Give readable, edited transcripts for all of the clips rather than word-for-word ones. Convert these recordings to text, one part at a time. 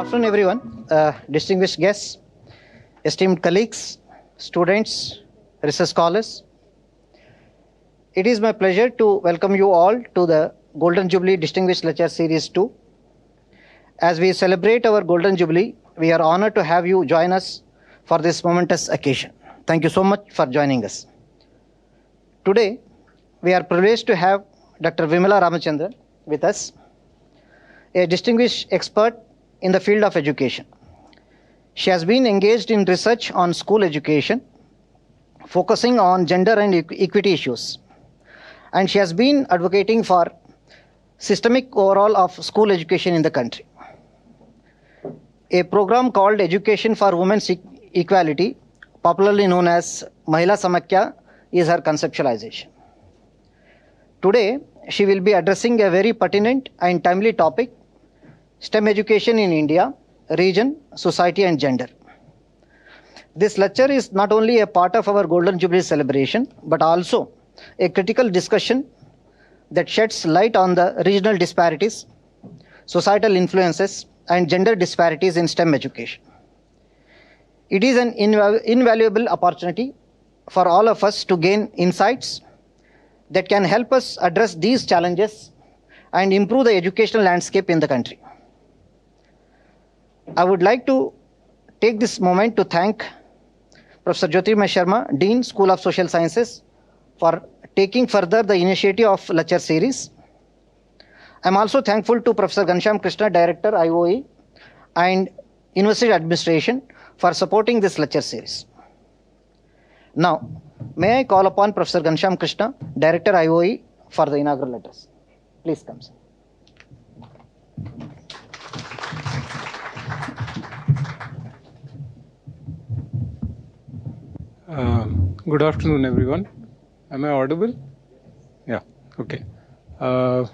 afternoon, everyone. Distinguished guests, esteemed colleagues, students, research scholars. It is my pleasure to welcome you all to the Golden Jubilee Distinguished Lecture Series 2. As we celebrate our Golden Jubilee, we are honored to have you join us for this momentous occasion. Thank you so much for joining us. Today, we are privileged to have Dr. Vimala Ramachandran with us, a distinguished expert in the field of education. She has been engaged in research on school education, focusing on gender and equity issues. And she has been advocating for systemic overhaul of school education in the country. A program called Education for Women's Equality, popularly known as Mahila Samakya, is her conceptualization. Today, she will be addressing a very pertinent and timely topic: STEM education in India, region, society and gender. This lecture is not only a part of our Golden Jubilee celebration, but also a critical discussion that sheds light on the regional disparities, societal influences and gender disparities in STEM education. It is an invaluable opportunity for all of us to gain insights that can help us address these challenges and improve the educational landscape in the country. I would like to take this moment to thank Professor Jyotirmaya Sharma, Dean, School of Social Sciences, for taking further the initiative of lecture series. I'm also thankful to Professor Ghanashyam Krishna, Director, IOE, and University Administration for supporting this lecture series. Now, may I call upon Professor Ghanashyam Krishna, Director, IOE, for the inaugural address. Please come, sir. Good afternoon, everyone. Am I audible? Yeah, okay. Dr.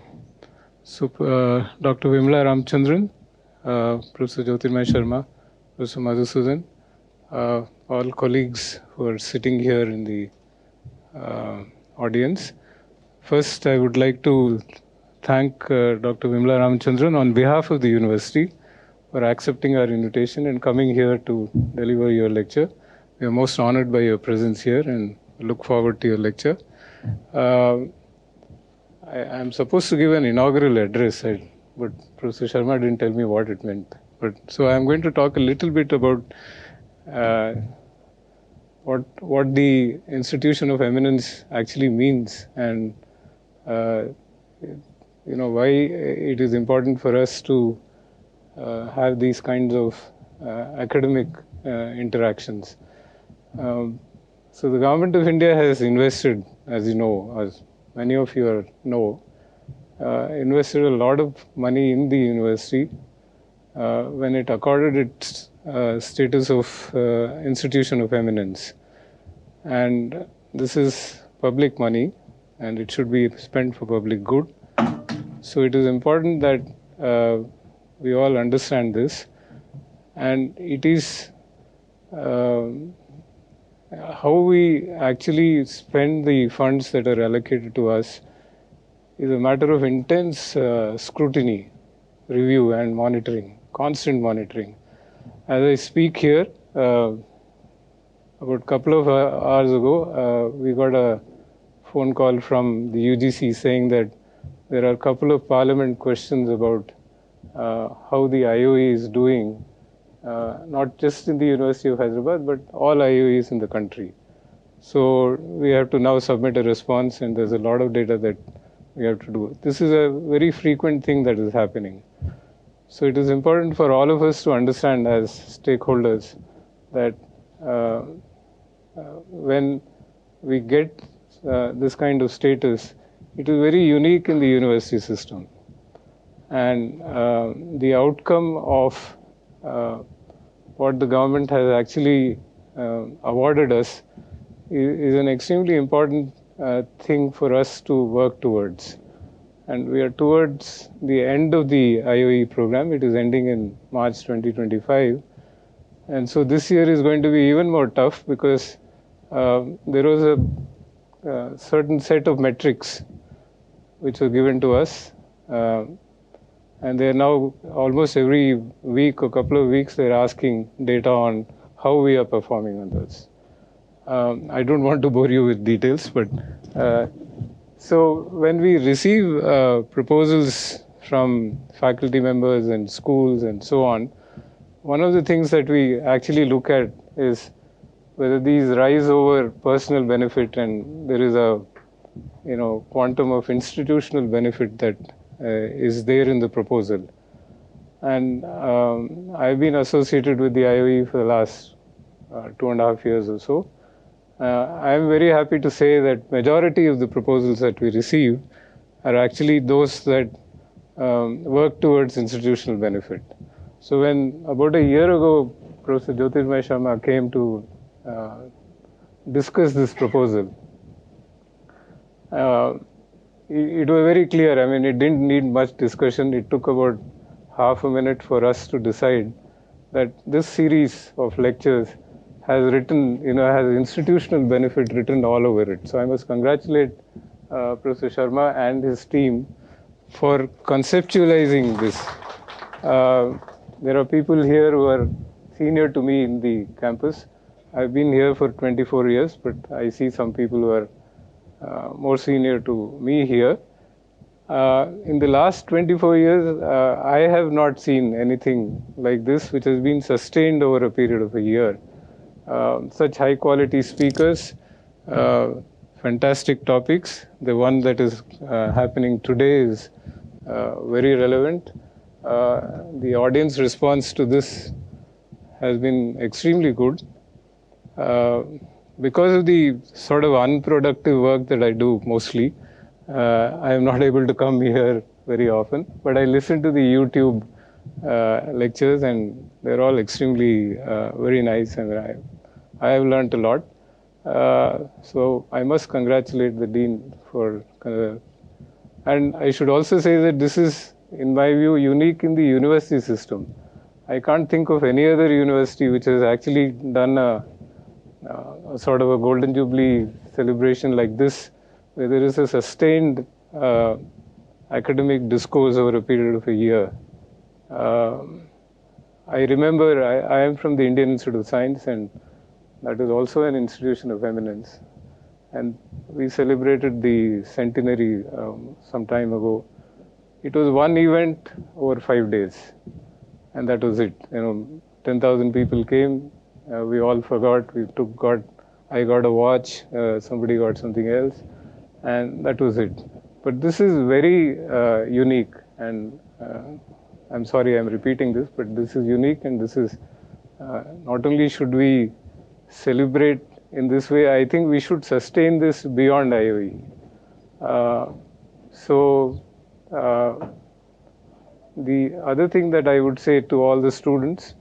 Vimala Ramachandran, Professor Jyotirmaya Sharma, Professor Madhusuan, all colleagues who are sitting here in the audience. First, I would like to thank Dr. Vimala Ramachandran on behalf of the university for accepting our invitation and coming here to deliver your lecture. We are most honored by your presence here and look forward to your lecture. I'm supposed to give an inaugural address, but Professor Sharma didn't tell me what it meant. So I'm going to talk a little bit about what the institution of eminence actually means and why it is important for us to have these kinds of academic interactions. So the government of India has invested, as you know, as many of you know, invested a lot of money in the university when it accorded its status of institution of eminence. And this is public money and it should be spent for public good. So it is important that we all understand this, and it is how we actually spend the funds that are allocated to us is a matter of intense scrutiny, review and monitoring, constant monitoring. As I speak here, about a couple of hours ago, we got a phone call from the UGC saying that there are a couple of parliament questions about how the IOE is doing, not just in the University of Hyderabad, but all IOEs in the country. So we have to now submit a response, and there's a lot of data that we have to do. This is a very frequent thing that is happening. So it is important for all of us to understand as stakeholders that when we get this kind of status, it is very unique in the university system. And the outcome of what the government has actually awarded us is an extremely important thing for us to work towards. And we are towards the end of the IOE program. It is ending in March 2025. And so this year is going to be even more tough because there was a certain set of metrics which were given to us. And they're now almost every week or couple of weeks, they're asking data on how we are performing on those. I don't want to bore you with details, but so when we receive proposals from faculty members and schools and so on, one of the things that we actually look at is whether these rise over personal benefit and there is a quantum of institutional benefit that is there in the proposal. And I've been associated with the IOE for the last 2.5 years or so. I'm very happy to say that majority of the proposals that we receive are actually those that work towards institutional benefit. So when about a year ago, Professor Jyotirmaya Sharma came to discuss this proposal, it was very clear. I mean, it didn't need much discussion. It took about half a minute for us to decide that this series of lectures has written, has institutional benefit written all over it. So I must congratulate Professor Sharma and his team for conceptualizing this. There are people here who are senior to me in the campus. I've been here for 24 years, but I see some people who are more senior to me here. In the last 24 years, I have not seen anything like this, which has been sustained over a period of a year. Such high quality speakers, fantastic topics. The one that is happening today is very relevant. The audience response to this has been extremely good. Because of the sort of unproductive work that I do mostly, I am not able to come here very often, but I listen to the YouTube lectures and they're all extremely very nice, and I have learned a lot. So I must congratulate the Dean for, and I should also say that this is, in my view, unique in the university system. I can't think of any other university which has actually done a sort of a Golden Jubilee celebration like this, where there is a sustained academic discourse over a period of a year. I remember I am from the Indian Institute of Science, and that is also an institution of eminence. And we celebrated the centenary some time ago. It was one event over 5 days, and that was it. 10,000 people came. We all forgot. I got a watch. Somebody got something else, and that was it. But this is very unique, and I'm sorry I'm repeating this, but this is unique, and this is not only should we celebrate in this way, I think we should sustain this beyond IOE. The other thing that I would say to all the students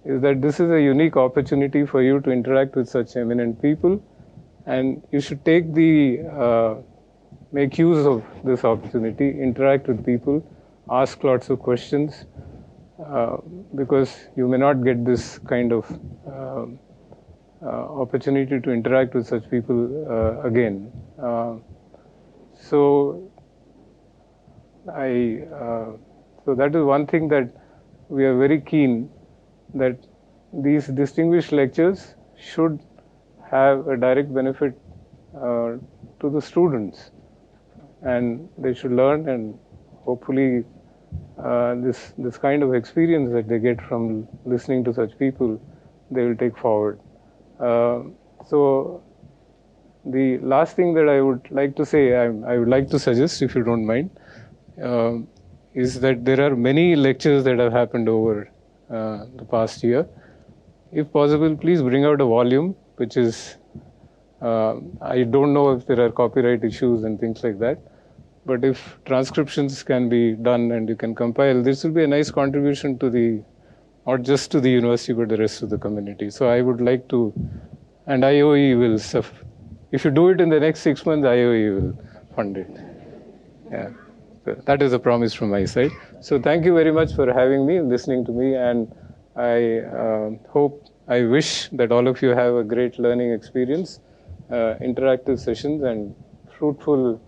is that this is a unique opportunity for you to interact with such eminent people, and you should make use of this opportunity, interact with people, ask lots of questions, because you may not get this kind of opportunity to interact with such people again. So that is one thing that we are very keen, that these distinguished lectures should have a direct benefit to the students, and they should learn, and hopefully this kind of experience that they get from listening to such people, they will take forward. So the last thing that I would like to say, I would like to suggest, if you don't mind, is that there are many lectures that have happened over the past year. If possible, please bring out a volume, which is, I don't know if there are copyright issues and things like that, but if transcriptions can be done and you can compile, this will be a nice contribution to not just to the university, but the rest of the community. So I would like to, and IOE will, if you do it in the next 6 months, IOE will fund it. Yeah. So that is a promise from my side. So thank you very much for having me and listening to me, and I wish that all of you have a great learning experience, interactive sessions, and fruitful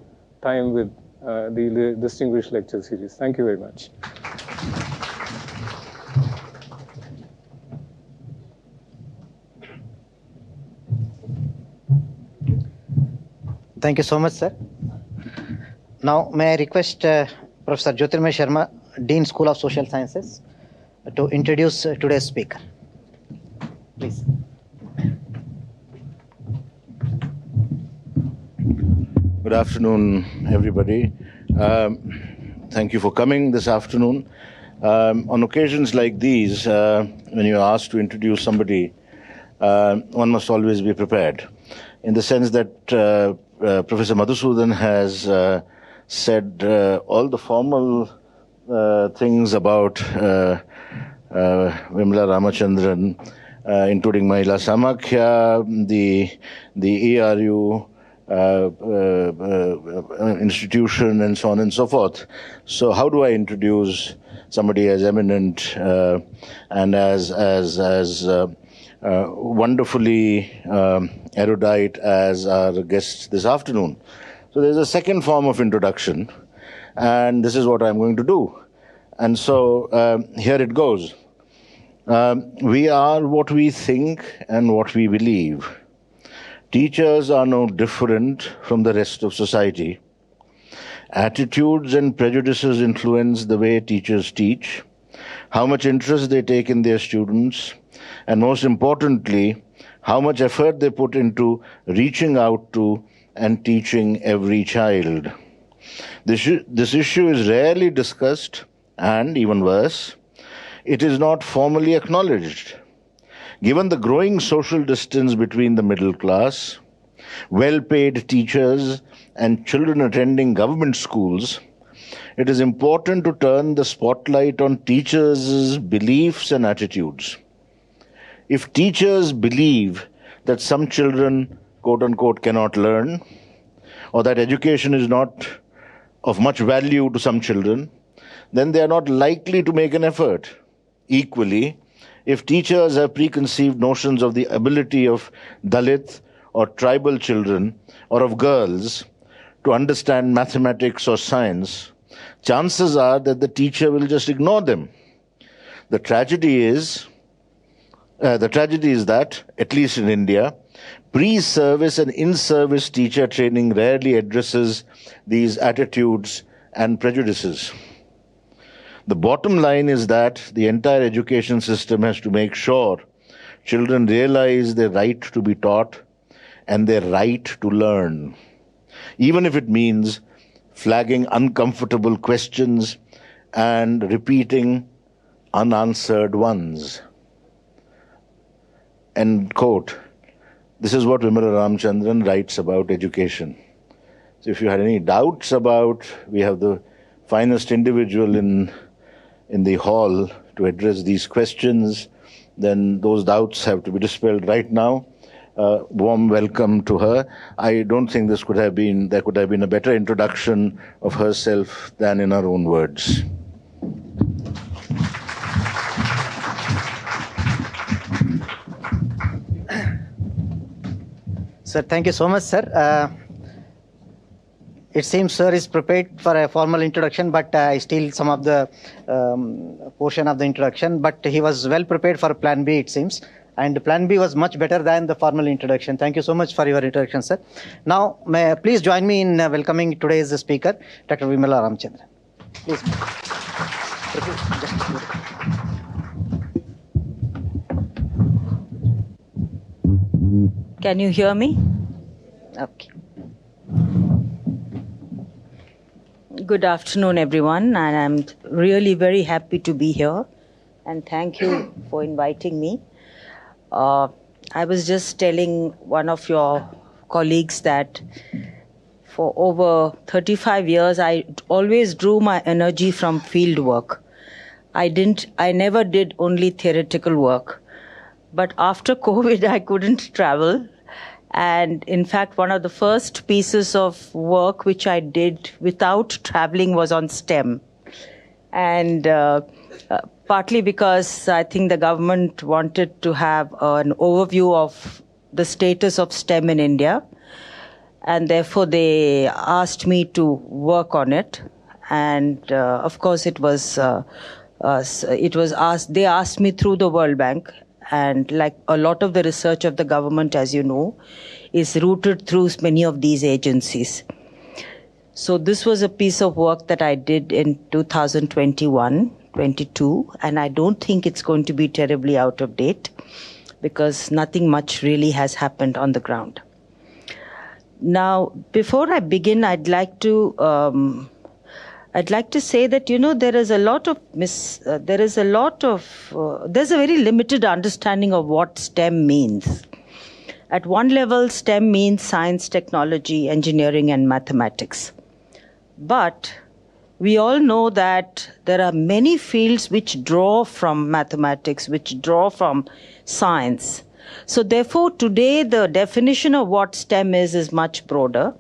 time with the distinguished lecture series. Thank you very much. Thank you so much, sir. Now, may I request Professor Jyotirmaya Sharma, Dean School of Social Sciences, to introduce today's speaker. Please. Good afternoon, everybody. Thank you for coming this afternoon. On occasions like these, when you're asked to introduce somebody, one must always be prepared, in the sense that Professor Madhusuan has said all the formal things about Vimala Ramachandran, including Mahila Samakhya, the ERU institution, and so on and so forth. So how do I introduce somebody as eminent and as wonderfully erudite as our guests this afternoon? So there's a second form of introduction, and this is what I'm going to do. And so here it goes. We are what we think and what we believe. Teachers are no different from the rest of society. Attitudes and prejudices influence the way teachers teach, how much interest they take in their students, and most importantly, how much effort they put into reaching out to and teaching every child. This issue is rarely discussed, and even worse, it is not formally acknowledged. Given the growing social distance between the middle class, well-paid teachers, and children attending government schools, it is important to turn the spotlight on teachers' beliefs and attitudes. If teachers believe that some children, quote-unquote, cannot learn, or that education is not of much value to some children, then they are not likely to make an effort. Equally, if teachers have preconceived notions of the ability of Dalit or tribal children or of girls to understand mathematics or science, chances are that the teacher will just ignore them. The tragedy is that, at least in India, pre-service and in-service teacher training rarely addresses these attitudes and prejudices. The bottom line is that the entire education system has to make sure children realize their right to be taught and their right to learn, even if it means flagging uncomfortable questions and repeating unanswered ones. End quote. This is what Vimala Ramachandran writes about education. So if you had any doubts about, we have the finest individual in the hall to address these questions, then those doubts have to be dispelled right now. Warm welcome to her. I don't think there could have been a better introduction of herself than in her own words. Sir, thank you so much, sir. It seems sir is prepared for a formal introduction, but I steal some of the portion of the introduction. But he was well prepared for Plan B, it seems. And Plan B was much better than the formal introduction. Thank you so much for your introduction, sir. Now, please join me in welcoming today's speaker, Dr. Vimala Ramachandran. Please. Can you hear me? Okay. Good afternoon, everyone, and I'm really very happy to be here. And thank you for inviting me. I was just telling one of your colleagues that for over 35 years, I always drew my energy from field work. I never did only theoretical work. But after COVID, I couldn't travel. And in fact, one of the first pieces of work which I did without traveling was on STEM. And partly because I think the government wanted to have an overview of the status of STEM in India. And therefore, they asked me to work on it. And of course, they asked me through the World Bank. and like a lot of the research of the government, as you know, is rooted through many of these agencies. So this was a piece of work that I did in 2021-22, and I don't think it's going to be terribly out of date because nothing much really has happened on the ground. Now, before I begin, I'd like to say that, you know, there's a very limited understanding of what STEM means. At one level, STEM means science, technology, engineering, and mathematics. But we all know that there are many fields which draw from mathematics, which draw from science. So therefore, today, the definition of what STEM is much broader.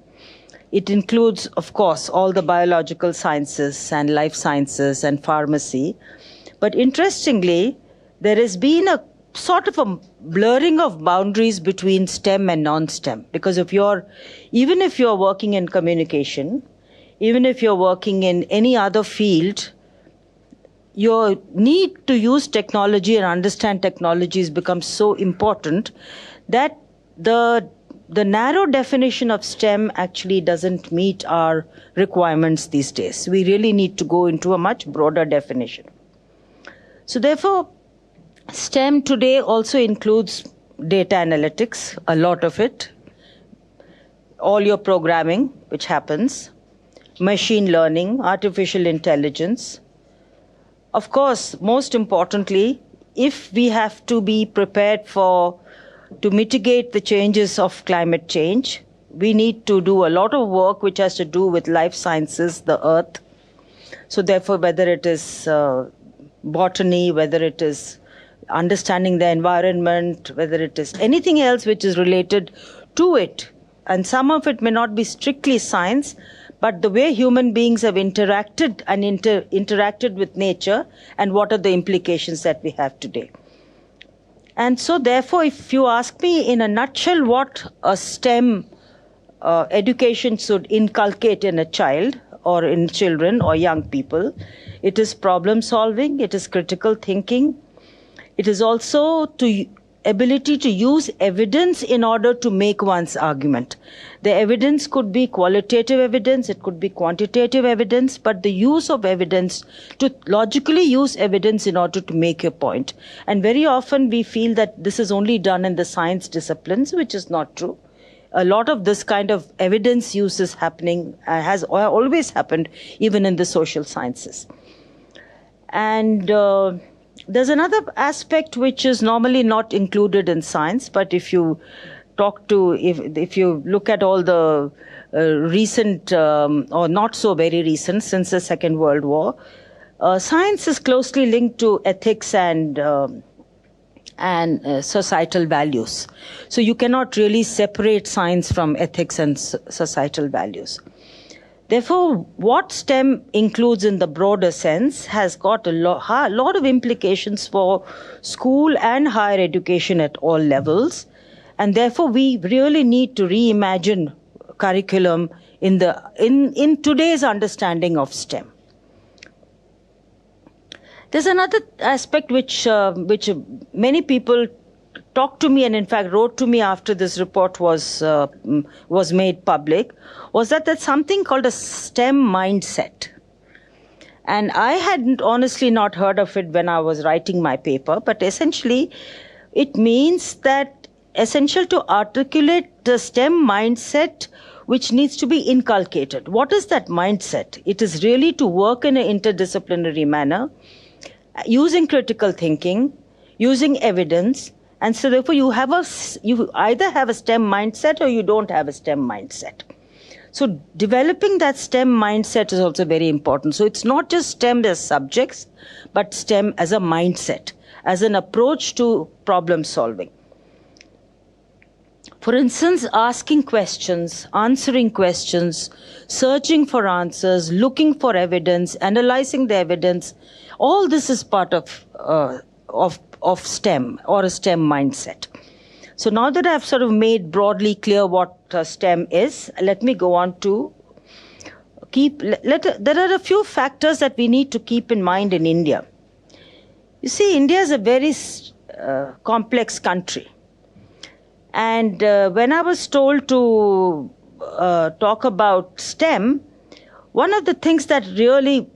It includes, of course, all the biological sciences and life sciences and pharmacy. But interestingly, there has been a sort of a blurring of boundaries between STEM and non-STEM. Because even if you're working in communication, even if you're working in any other field, your need to use technology and understand technologies becomes so important that the narrow definition of STEM actually doesn't meet our requirements these days. We really need to go into a much broader definition. So therefore, STEM today also includes data analytics, a lot of it, all your programming, which happens, machine learning, artificial intelligence. Of course, most importantly, if we have to be prepared to mitigate the changes of climate change, we need to do a lot of work which has to do with life sciences, the earth. So therefore, whether it is botany, whether it is understanding the environment, whether it is anything else which is related to it, and some of it may not be strictly science, but the way human beings have interacted and interacted with nature, and what are the implications that we have today. And so therefore, if you ask me in a nutshell what a STEM education should inculcate in a child or in children or young people, it is problem solving, it is critical thinking, it is also ability to use evidence in order to make one's argument. The evidence could be qualitative evidence, it could be quantitative evidence, but the use of evidence, to logically use evidence in order to make your point. And very often we feel that this is only done in the science disciplines, which is not true. A lot of this kind of evidence use is happening, has always happened, even in the social sciences. And there's another aspect which is normally not included in science, but if you if you look at all the recent or not so very recent, since the Second World War, science is closely linked to ethics and societal values. So you cannot really separate science from ethics and societal values. Therefore, what STEM includes in the broader sense has got a lot of implications for school and higher education at all levels. And therefore, we really need to reimagine curriculum in today's understanding of STEM. There's another aspect which many people talked to me and in fact wrote to me after this report was made public, was that there's something called a STEM mindset. And I hadn't honestly not heard of it when I was writing my paper, but essentially it means that essential to articulate the STEM mindset which needs to be inculcated. What is that mindset? It is really to work in an interdisciplinary manner, using critical thinking, using evidence, and so therefore you either have a STEM mindset or you don't have a STEM mindset. So developing that STEM mindset is also very important. So it's not just STEM as subjects, but STEM as a mindset, as an approach to problem solving. For instance, asking questions, answering questions, searching for answers, looking for evidence, analyzing the evidence, all this is part of STEM or a STEM mindset. So now that I've sort of made broadly clear what STEM is, let me go on to there are a few factors that we need to keep in mind in India. You see, India is a very complex country. And when I was told to talk about STEM, one of the things that really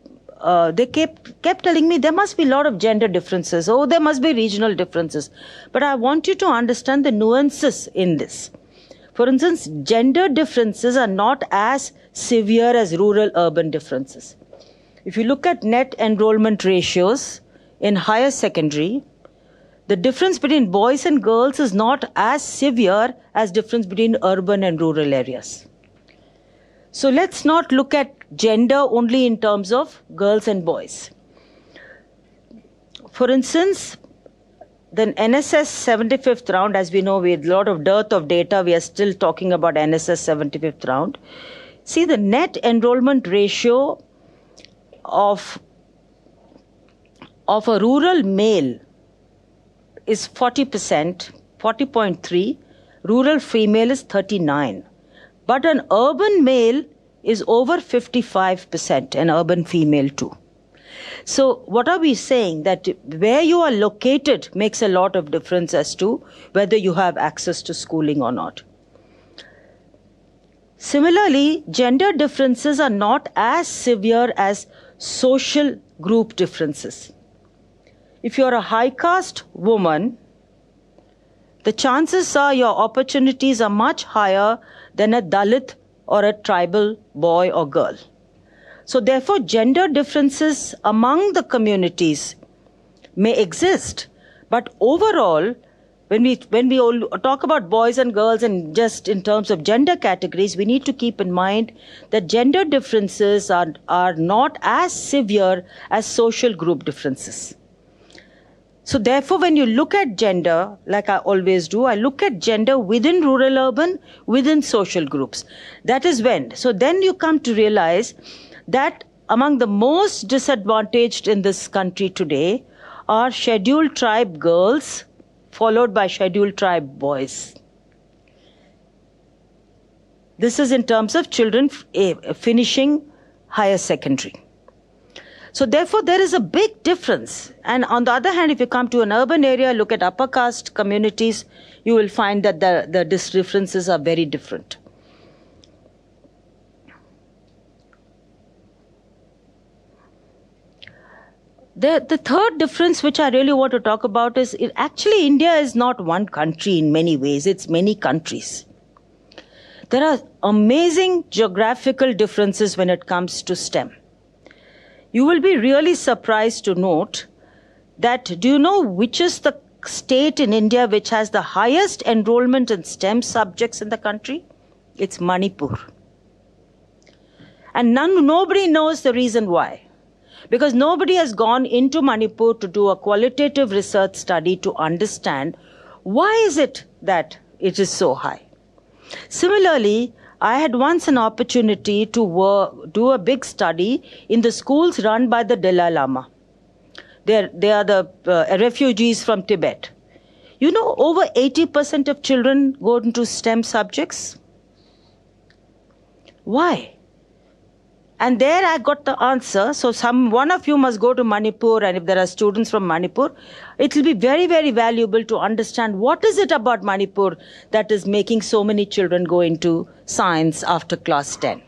they kept telling me, there must be a lot of gender differences. Oh, there must be regional differences. But I want you to understand the nuances in this. For instance, gender differences are not as severe as rural-urban differences. If you look at net enrollment ratios in higher secondary, the difference between boys and girls is not as severe as difference between urban and rural areas. So let's not look at gender only in terms of girls and boys. For instance, the NSS 75th round, as we know, we had a lot of dearth of data. We are still talking about NSS 75th round. See, the net enrollment ratio of a rural male is 40%, 40.3. Rural female is 39. But an urban male is over 55%, an urban female too. So what are we saying? That where you are located makes a lot of difference as to whether you have access to schooling or not. Similarly, gender differences are not as severe as social group differences. If you're a high caste woman, the chances are your opportunities are much higher than a Dalit or a tribal boy or girl. So therefore, gender differences among the communities may exist, but overall, when we all talk about boys and girls and just in terms of gender categories, we need to keep in mind that gender differences are not as severe as social group differences. So therefore, when you look at gender, like I always do, I look at gender within rural-urban, within social groups. That is when. So then you come to realize that among the most disadvantaged in this country today are scheduled tribe girls, followed by scheduled tribe boys. This is in terms of children finishing higher secondary. So therefore, there is a big difference. And on the other hand, if you come to an urban area, look at upper caste communities, you will find that the differences are very different. The third difference which I really want to talk about is actually India is not one country in many ways, it's many countries. There are amazing geographical differences when it comes to STEM. You will be really surprised to note that, do you know which is the state in India which has the highest enrollment in STEM subjects in the country? It's Manipur. And nobody knows the reason why. Because nobody has gone into Manipur to do a qualitative research study to understand why is it that it is so high. Similarly, I had once an opportunity to do a big study in the schools run by the Dalai Lama. They are the refugees from Tibet. You know, over 80% of children go into STEM subjects. Why? And there I got the answer. So one of you must go to Manipur, and if there are students from Manipur, it will be very, very valuable to understand what is it about Manipur that is making so many children go into science after class 10.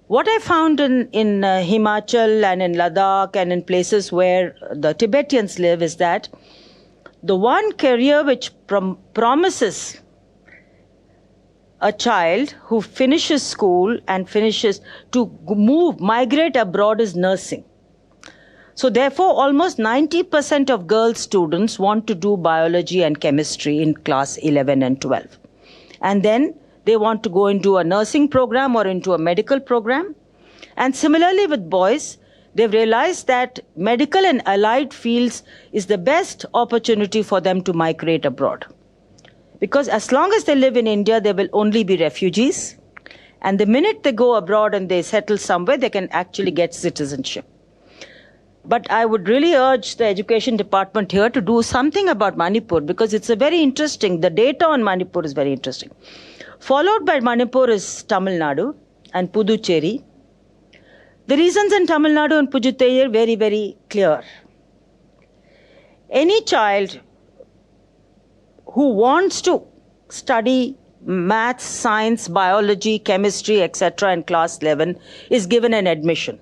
What I found in Himachal and in Ladakh and in places where the Tibetans live is that the one career which promises a child who finishes school and finishes to migrate abroad is nursing. So therefore, almost 90% of girl students want to do biology and chemistry in class 11 and 12. And then they want to go into a nursing program or into a medical program. And similarly with boys, they've realized that medical and allied fields is the best opportunity for them to migrate abroad. Because as long as they live in India, they will only be refugees. And the minute they go abroad and they settle somewhere, they can actually get citizenship. But I would really urge the education department here to do something about Manipur, because it's a very interesting, the data on Manipur is very interesting. Followed by Manipur is Tamil Nadu and Puducherry. The reasons in Tamil Nadu and Puducherry are very, very clear. any child who wants to study maths, science, biology, chemistry, etc. in class 11 is given an admission.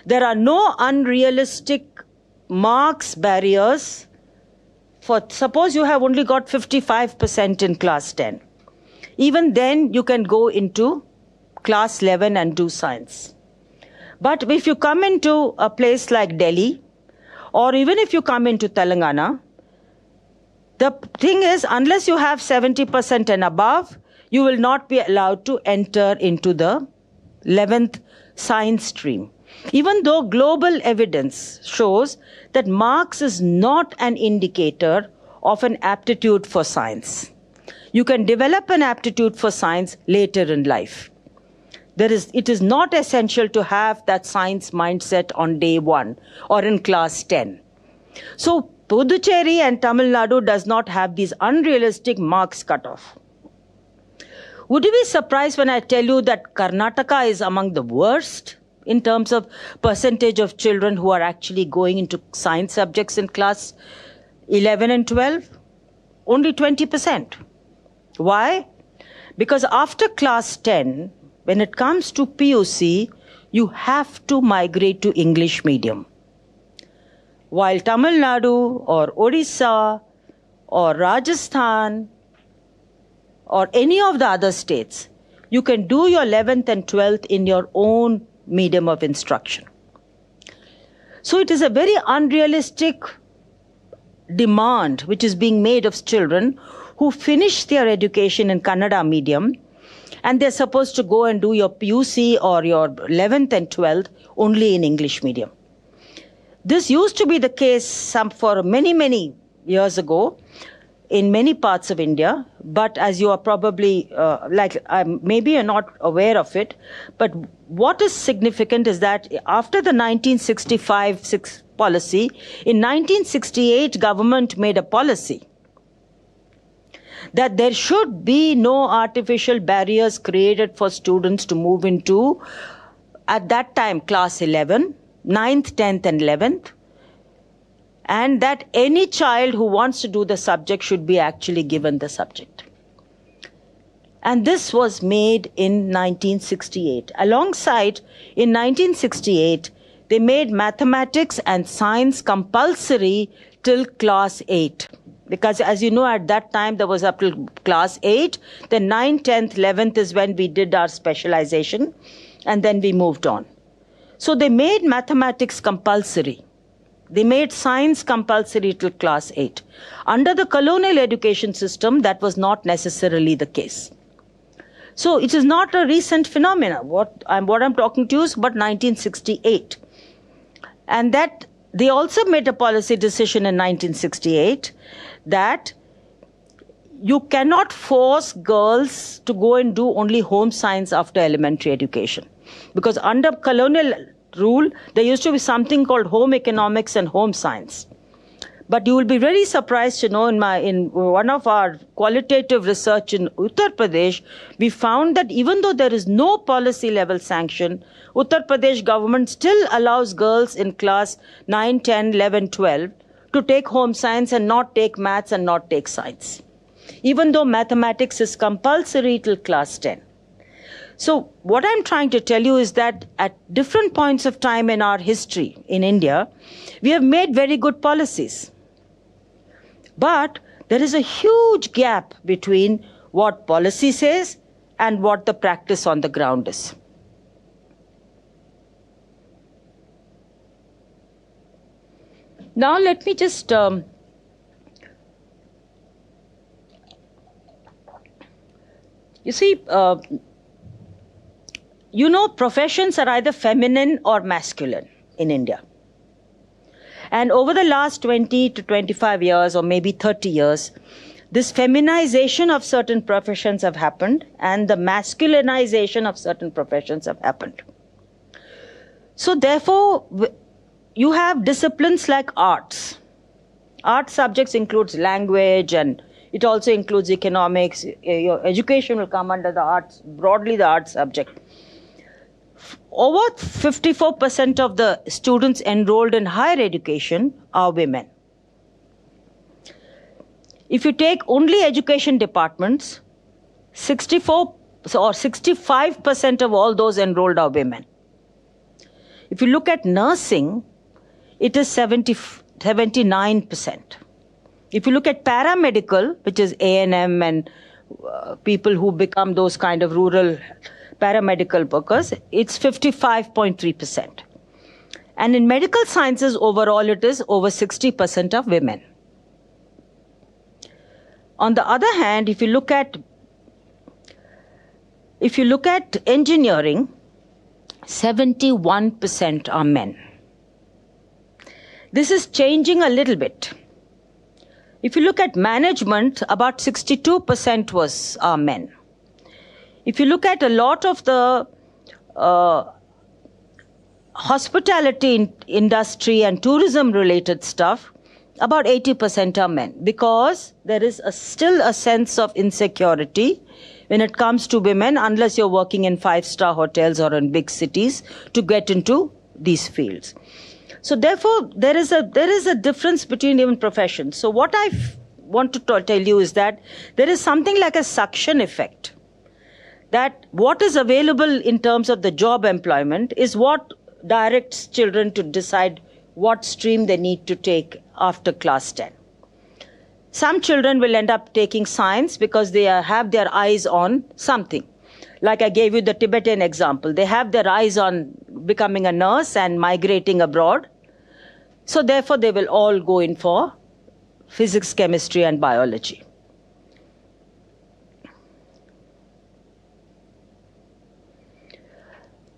There are no unrealistic marks barriers. For suppose you have only got 55% in class 10. Even then you can go into class 11 and do science. But if you come into a place like Delhi, or even if you come into Telangana, the thing is, unless you have 70% and above, you will not be allowed to enter into the 11th science stream. Even though global evidence shows that marks is not an indicator of an aptitude for science. You can develop an aptitude for science later in life. It is not essential to have that science mindset on day 1 or in class 10. So Puducherry and Tamil Nadu does not have these unrealistic marks cut off. Would you be surprised when I tell you that Karnataka is among the worst in terms of percentage of children who are actually going into science subjects in class 11 and 12? Only 20%. Why? Because after class 10, when it comes to PUC, you have to migrate to English medium. While Tamil Nadu or Odisha or Rajasthan or any of the other states, you can do your 11th and 12th in your own medium of instruction. So it is a very unrealistic demand which is being made of children who finish their education in Kannada medium and they're supposed to go and do your PUC or your 11th and 12th only in English medium. This used to be the case for many years ago in many parts of India, but as you are probably, maybe you're not aware of it, but what is significant is that after the 1965 policy, in 1968 government made a policy that there should be no artificial barriers created for students to move into, at that time, class 11, 9th, 10th and 11th, and that any child who wants to do the subject should be actually given the subject. And this was made in 1968. Alongside, in 1968, they made mathematics and science compulsory till class 8. Because as you know, at that time, there was up till class 8. Then 9th, 10th, 11th is when we did our specialization. And then we moved on. So they made mathematics compulsory. They made science compulsory till class 8. Under the colonial education system, that was not necessarily the case. So it is not a recent phenomenon. What I'm talking to you is about 1968. And that they also made a policy decision in 1968 that you cannot force girls to go and do only home science after elementary education. Because under colonial rule, there used to be something called home economics and home science. But you will be very surprised to know in one of our qualitative research in Uttar Pradesh, we found that even though there is no policy level sanction, Uttar Pradesh government still allows girls in class 9, 10, 11, 12 to take home science and not take maths and not take science. Even though mathematics is compulsory till class 10. So what I'm trying to tell you is that at different points of time in our history in India, we have made very good policies. But there is a huge gap between what policy says and what the practice on the ground is. Now let me just you see, professions are either feminine or masculine in India. And over the last 20 to 25 years or maybe 30 years, this feminization of certain professions have happened and the masculinization of certain professions have happened. So therefore, you have disciplines like arts. Art subjects includes language and it also includes economics. Your education will come under the arts, broadly the arts subject. Over 54% of the students enrolled in higher education are women. If you take only education departments, 64 or 65% of all those enrolled are women. If you look at nursing, it is 79%. If you look at paramedical, which is A&M and people who become those kind of rural paramedical workers, it's 55.3%. And in medical sciences overall, it is over 60% of women. On the other hand, if you look at engineering, 71% are men. This is changing a little bit. If you look at management, about 62% are men. If you look at a lot of the hospitality industry and tourism related stuff, about 80% are men, because there is still a sense of insecurity when it comes to women, unless you're working in 5-star hotels or in big cities, to get into these fields. So therefore, there is a difference between even professions. So what I want to tell you is that there is something like a suction effect, that what is available in terms of the job employment is what directs children to decide what stream they need to take after class 10. Some children will end up taking science because they have their eyes on something. Like I gave you the Tibetan example. They have their eyes on becoming a nurse and migrating abroad. So therefore, they will all go in for physics, chemistry, and biology.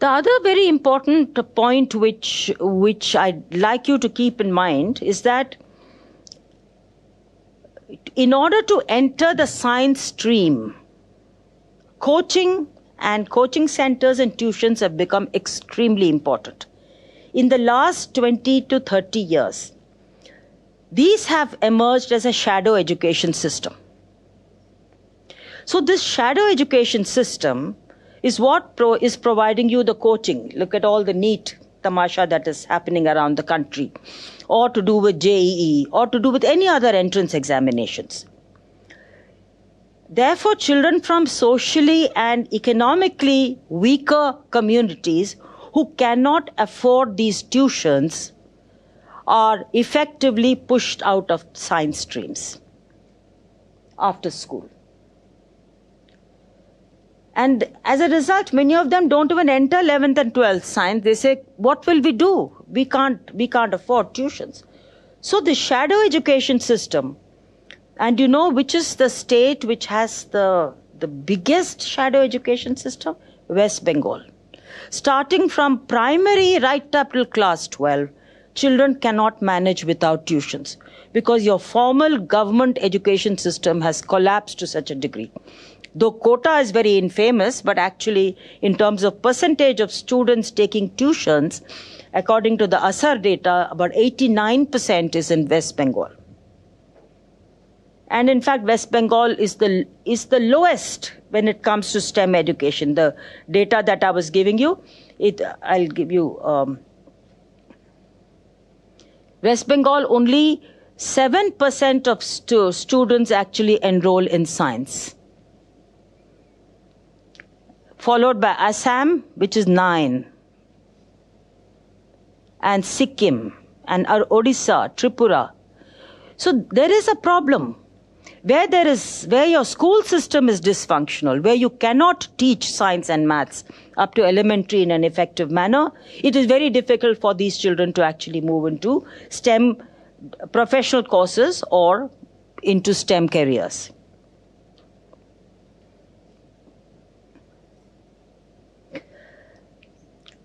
The other very important point which I'd like you to keep in mind is that in order to enter the science stream, coaching and coaching centers and tuitions have become extremely important. In the last 20 to 30 years, these have emerged as a shadow education system. So this shadow education system is what is providing you the coaching. Look at all the NEET tamasha that is happening around the country, or to do with JEE, or to do with any other entrance examinations. Therefore, children from socially and economically weaker communities who cannot afford these tuitions are effectively pushed out of science streams after school. And as a result, many of them don't even enter 11th and 12th science. They say, what will we do? We can't afford tuitions. So the shadow education system, and you know which is the state which has the biggest shadow education system? West Bengal. Starting from primary right up till class 12, children cannot manage without tuitions because your formal government education system has collapsed to such a degree. Though quota is very infamous, but actually in terms of percentage of students taking tuitions, according to the ASAR data, about 89% is in West Bengal. And in fact, West Bengal is the lowest when it comes to STEM education. The data that I was giving you, I'll give you. West Bengal, only 7% of students actually enroll in science. Followed by Assam, which is 9%, and Sikkim, and Odisha, Tripura. So there is a problem where your school system is dysfunctional, where you cannot teach science and maths up to elementary in an effective manner. It is very difficult for these children to actually move into STEM professional courses or into STEM careers.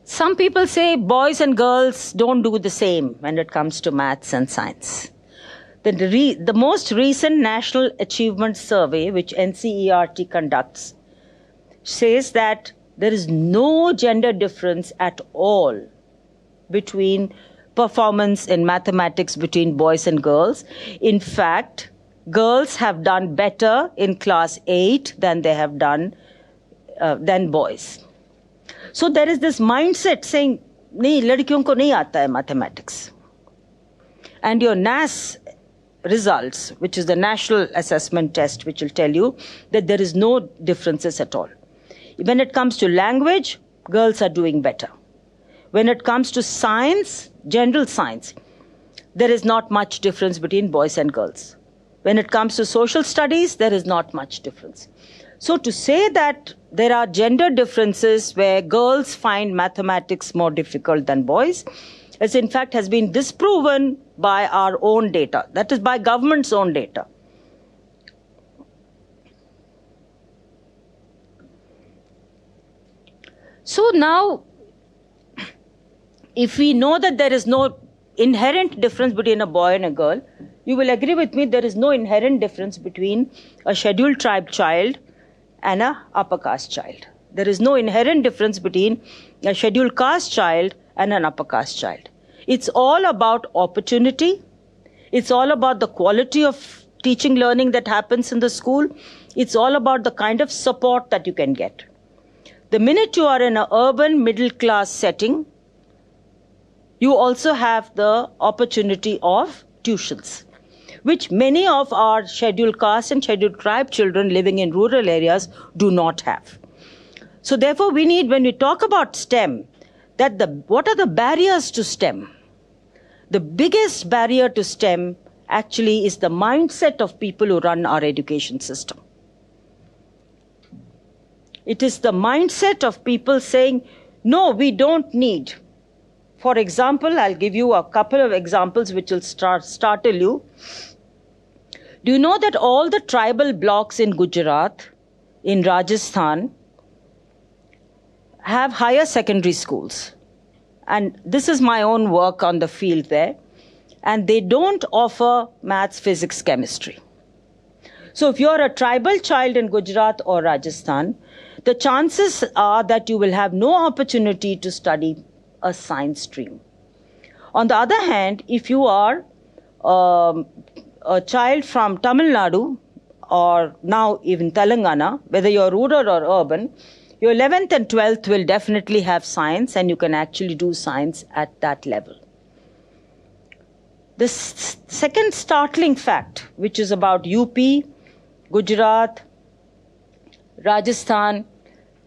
Some people say boys and girls don't do the same when it comes to maths and science. The most recent National Achievement Survey, which NCERT conducts, says that there is no gender difference at all between performance in mathematics between boys and girls. In fact, girls have done better in class 8 than they have done than boys. So there is this mindset saying, nahi, ladkiyon ko nahi aata hai mathematics. And your NAS results, which is the national assessment test, which will tell you that there is no differences at all. When it comes to language, girls are doing better. When it comes to science, general science, there is not much difference between boys and girls. When it comes to social studies, there is not much difference. So to say that there are gender differences where girls find mathematics more difficult than boys, is in fact has been disproven by our own data. That is by government's own data. So now, if we know that there is no inherent difference between a boy and a girl, you will agree with me there is no inherent difference between a scheduled tribe child and a upper caste child. There is no inherent difference between a scheduled caste child and an upper caste child. It's all about opportunity. It's all about the quality of teaching learning that happens in the school. It's all about the kind of support that you can get. The minute you are in an urban middle class setting, you also have the opportunity of tuitions, which many of our scheduled caste and scheduled tribe children living in rural areas do not have. So therefore we need, when we talk about STEM, what are the barriers to STEM? The biggest barrier to STEM actually is the mindset of people who run our education system. It is the mindset of people saying, no, we don't need. For example, I'll give you a couple of examples which will startle you. Do you know that all the tribal blocks in Gujarat, in Rajasthan, have higher secondary schools? And this is my own work on the field there. And they don't offer maths, physics, chemistry. So if you're a tribal child in Gujarat or Rajasthan, the chances are that you will have no opportunity to study a science stream. On the other hand, if you are a child from Tamil Nadu or now even Telangana, whether you're rural or urban, your 11th and 12th will definitely have science, and you can actually do science at that level. The second startling fact, which is about UP, Gujarat, Rajasthan,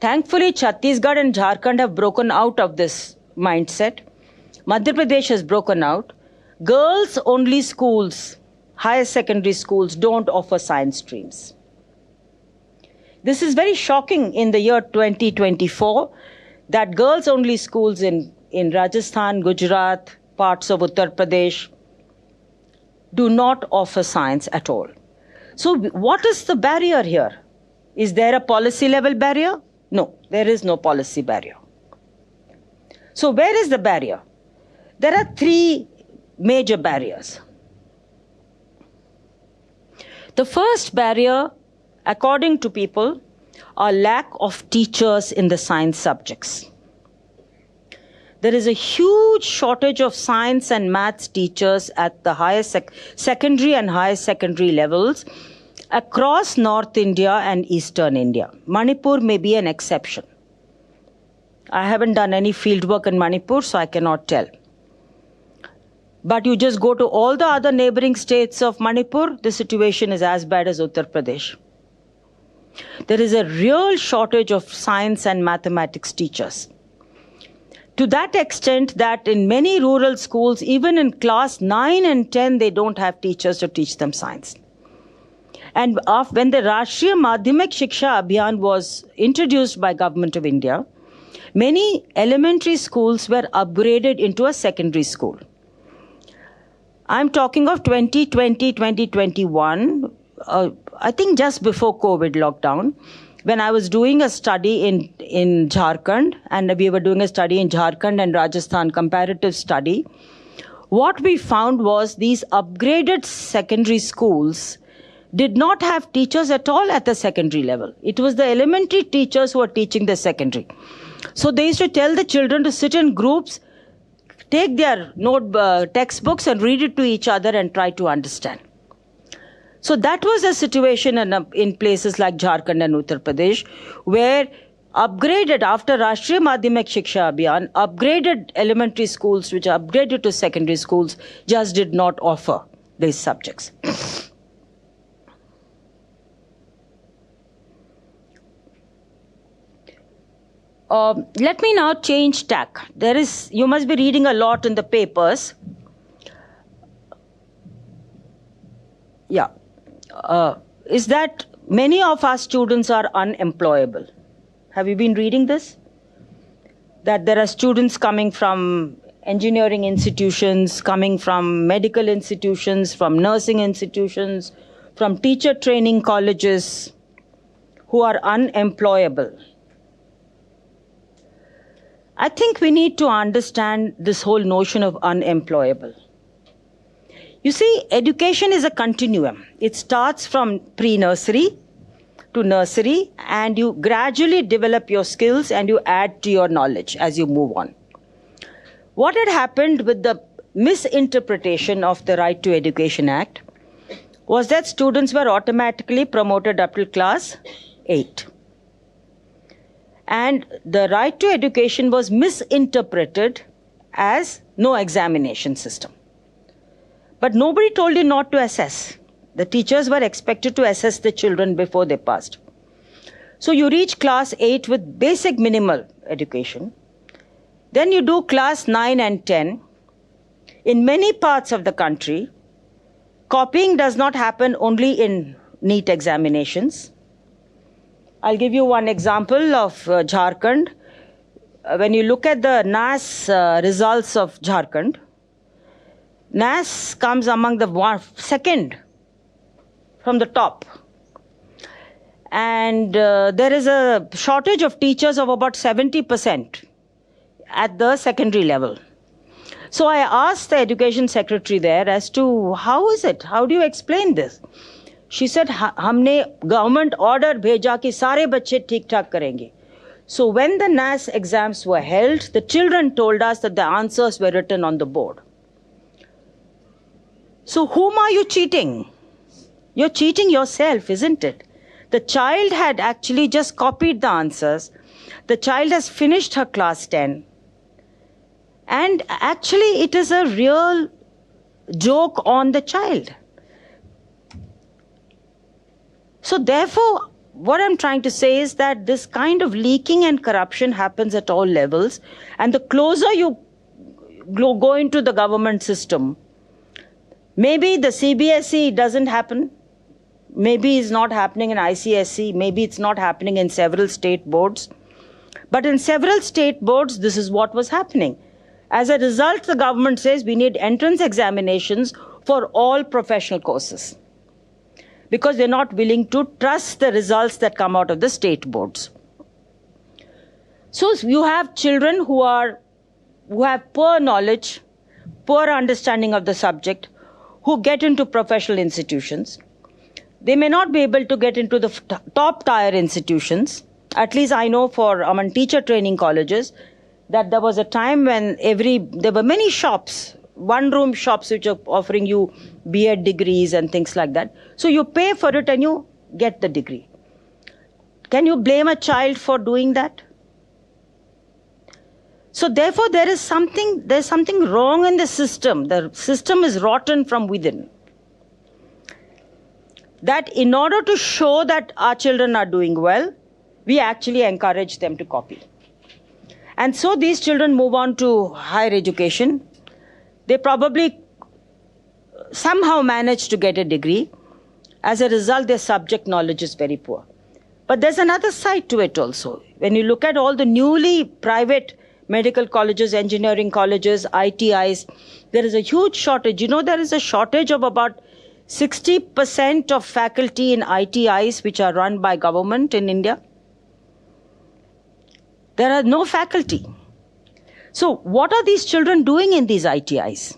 thankfully Chhattisgarh and Jharkhand have broken out of this mindset. Madhya Pradesh has broken out. Girls-only schools, higher secondary schools, don't offer science streams. This is very shocking in the year 2024 that girls-only schools in Rajasthan, Gujarat, parts of Uttar Pradesh do not offer science at all. So what is the barrier here? Is there a policy level barrier? No, there is no policy barrier. So where is the barrier? There are three major barriers. The first barrier, according to people, are lack of teachers in the science subjects. There is a huge shortage of science and maths teachers at the higher secondary and higher secondary levels across North India and Eastern India. Manipur may be an exception. I haven't done any fieldwork in Manipur, so I cannot tell. But you just go to all the other neighboring states of Manipur, the situation is as bad as Uttar Pradesh. There is a real shortage of science and mathematics teachers. To that extent that in many rural schools, even in class 9 and 10, they don't have teachers to teach them science. And when the Rashtriya Madhyamik Shiksha Abhiyan was introduced by Government of India, many elementary schools were upgraded into a secondary school. I'm talking of 2020, 2021, I think just before COVID lockdown, when I was doing a study in Jharkhand, and we were doing a study in Jharkhand and Rajasthan, comparative study, what we found was these upgraded secondary schools did not have teachers at all at the secondary level. It was the elementary teachers who were teaching the secondary. So they used to tell the children to sit in groups, take their textbooks and read it to each other and try to understand. So that was a situation in places like Jharkhand and Uttar Pradesh, where upgraded after Rashtriya Madhyamik Shiksha Abhiyan, upgraded elementary schools which are upgraded to secondary schools just did not offer these subjects. Let me now change tack. You must be reading a lot in the papers. Yeah. Is that many of our students are unemployable. Have you been reading this? That there are students coming from engineering institutions, coming from medical institutions, from nursing institutions, from teacher training colleges who are unemployable. I think we need to understand this whole notion of unemployable. You see, education is a continuum. It starts from pre-nursery to nursery, and you gradually develop your skills and you add to your knowledge as you move on. What had happened with the misinterpretation of the Right to Education Act was that students were automatically promoted up to class 8. And the right to education was misinterpreted as no examination system. But nobody told you not to assess. The teachers were expected to assess the children before they passed. So you reach class 8 with basic minimal education. Then you do class 9 and 10. In many parts of the country, copying does not happen only in NEET examinations. I'll give you one example of Jharkhand. When you look at the NAS results of Jharkhand, NAS comes among the second from the top. And there is a shortage of teachers of about 70% at the secondary level. So I asked the education secretary there as to how is it? How do you explain this? She said, "Humne government order bheja ki sare bacche theek thak karenge." So when the NAS exams were held, the children told us that the answers were written on the board. So whom are you cheating? You're cheating yourself, isn't it? The child had actually just copied the answers. The child has finished her class 10. And actually it is a real joke on the child. So therefore, what I'm trying to say is that this kind of leaking and corruption happens at all levels. And the closer you go into the government system, maybe the CBSE doesn't happen. Maybe it's not happening in ICSE. Maybe it's not happening in several state boards. But in several state boards, this is what was happening. As a result, the government says we need entrance examinations for all professional courses, because they're not willing to trust the results that come out of the state boards. So you have children who have poor knowledge, poor understanding of the subject, who get into professional institutions. They may not be able to get into the top tier institutions. At least I know for among teacher training colleges that there was a time when there were many shops, one-room shops which are offering you B.Ed degrees and things like that. So you pay for it and you get the degree. Can you blame a child for doing that? So therefore there's something wrong in the system. The system is rotten from within. That in order to show that our children are doing well, we actually encourage them to copy. And so these children move on to higher education. They probably somehow manage to get a degree. As a result, their subject knowledge is very poor. But there's another side to it also. When you look at all the newly private medical colleges, engineering colleges, ITIs, there is a huge shortage. You know, there is a shortage of about 60% of faculty in ITIs which are run by government in India. There are no faculty. So what are these children doing in these ITIs?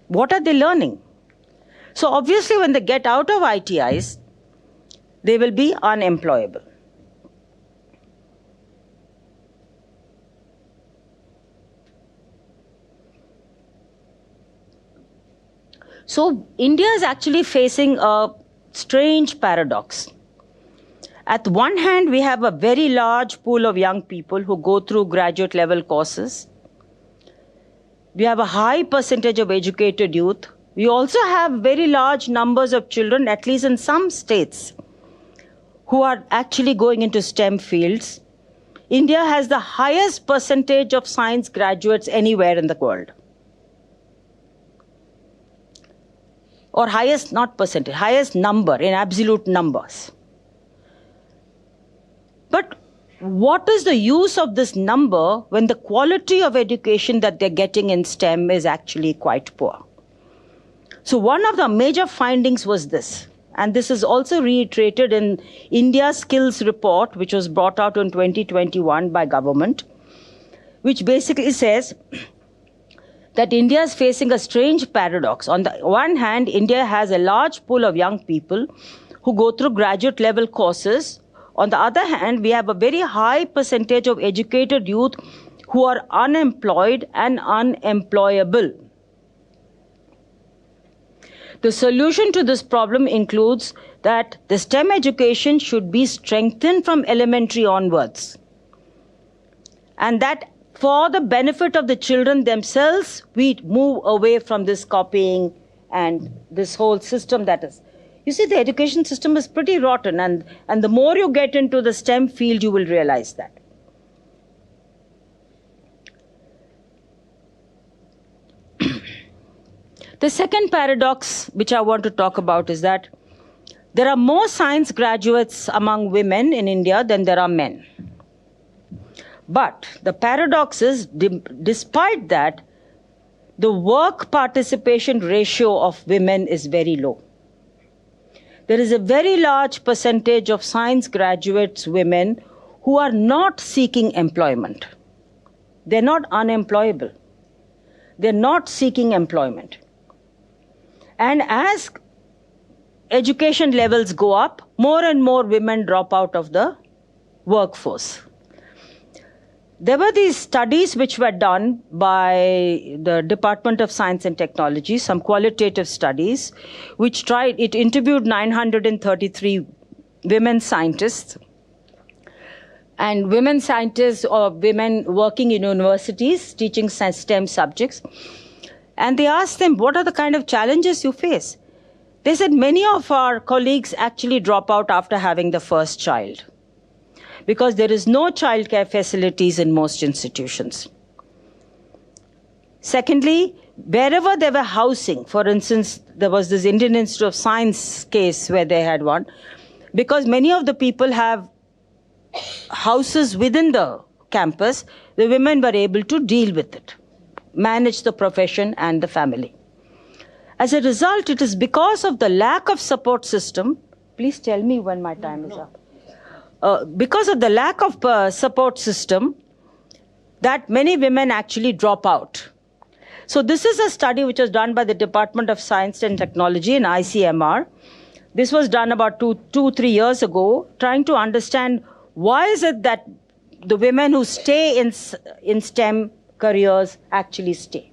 What are they learning? So obviously when they get out of ITIs, they will be unemployable. So India is actually facing a strange paradox. At one hand, we have a very large pool of young people who go through graduate level courses. We have a high percentage of educated youth We also have very large numbers of children, at least in some states, who are actually going into STEM fields. India has the highest percentage of science graduates anywhere in the world. Or highest, not percentage, highest number in absolute numbers. But what is the use of this number when the quality of education that they're getting in STEM is actually quite poor? So one of the major findings was this, and this is also reiterated in India Skills Report, which was brought out in 2021 by government, which basically says that India is facing a strange paradox. On the one hand, India has a large pool of young people who go through graduate level courses. On the other hand, we have a very high percentage of educated youth who are unemployed and unemployable. The solution to this problem includes that the STEM education should be strengthened from elementary onwards. And that for the benefit of the children themselves, we move away from this copying and this whole system that is. You see, the education system is pretty rotten, and the more you get into the STEM field, you will realize that. The second paradox which I want to talk about is that there are more science graduates among women in India than there are men. But the paradox is, despite that, the work participation ratio of women is very low. There is a very large percentage of science graduates, women, who are not seeking employment. They're not unemployable. They're not seeking employment. And as education levels go up, more and more women drop out of the workforce. There were these studies which were done by the Department of Science and Technology, some qualitative studies, which interviewed 933 women scientists. And women scientists or women working in universities, teaching STEM subjects. And they asked them, what are the kind of challenges you face? They said, many of our colleagues actually drop out after having the first child, because there is no childcare facilities in most institutions. Secondly, wherever there were housing, for instance, there was this Indian Institute of Science case where they had one, because many of the people have houses within the campus, the women were able to deal with it, manage the profession and the family. As a result, it is because of the lack of support system. Please tell me when my time is up. Because of the lack of support system, that many women actually drop out. So this is a study which was done by the Department of Science and Technology in ICMR. This was done about 3 years ago, trying to understand why is it that the women who stay in STEM careers actually stay.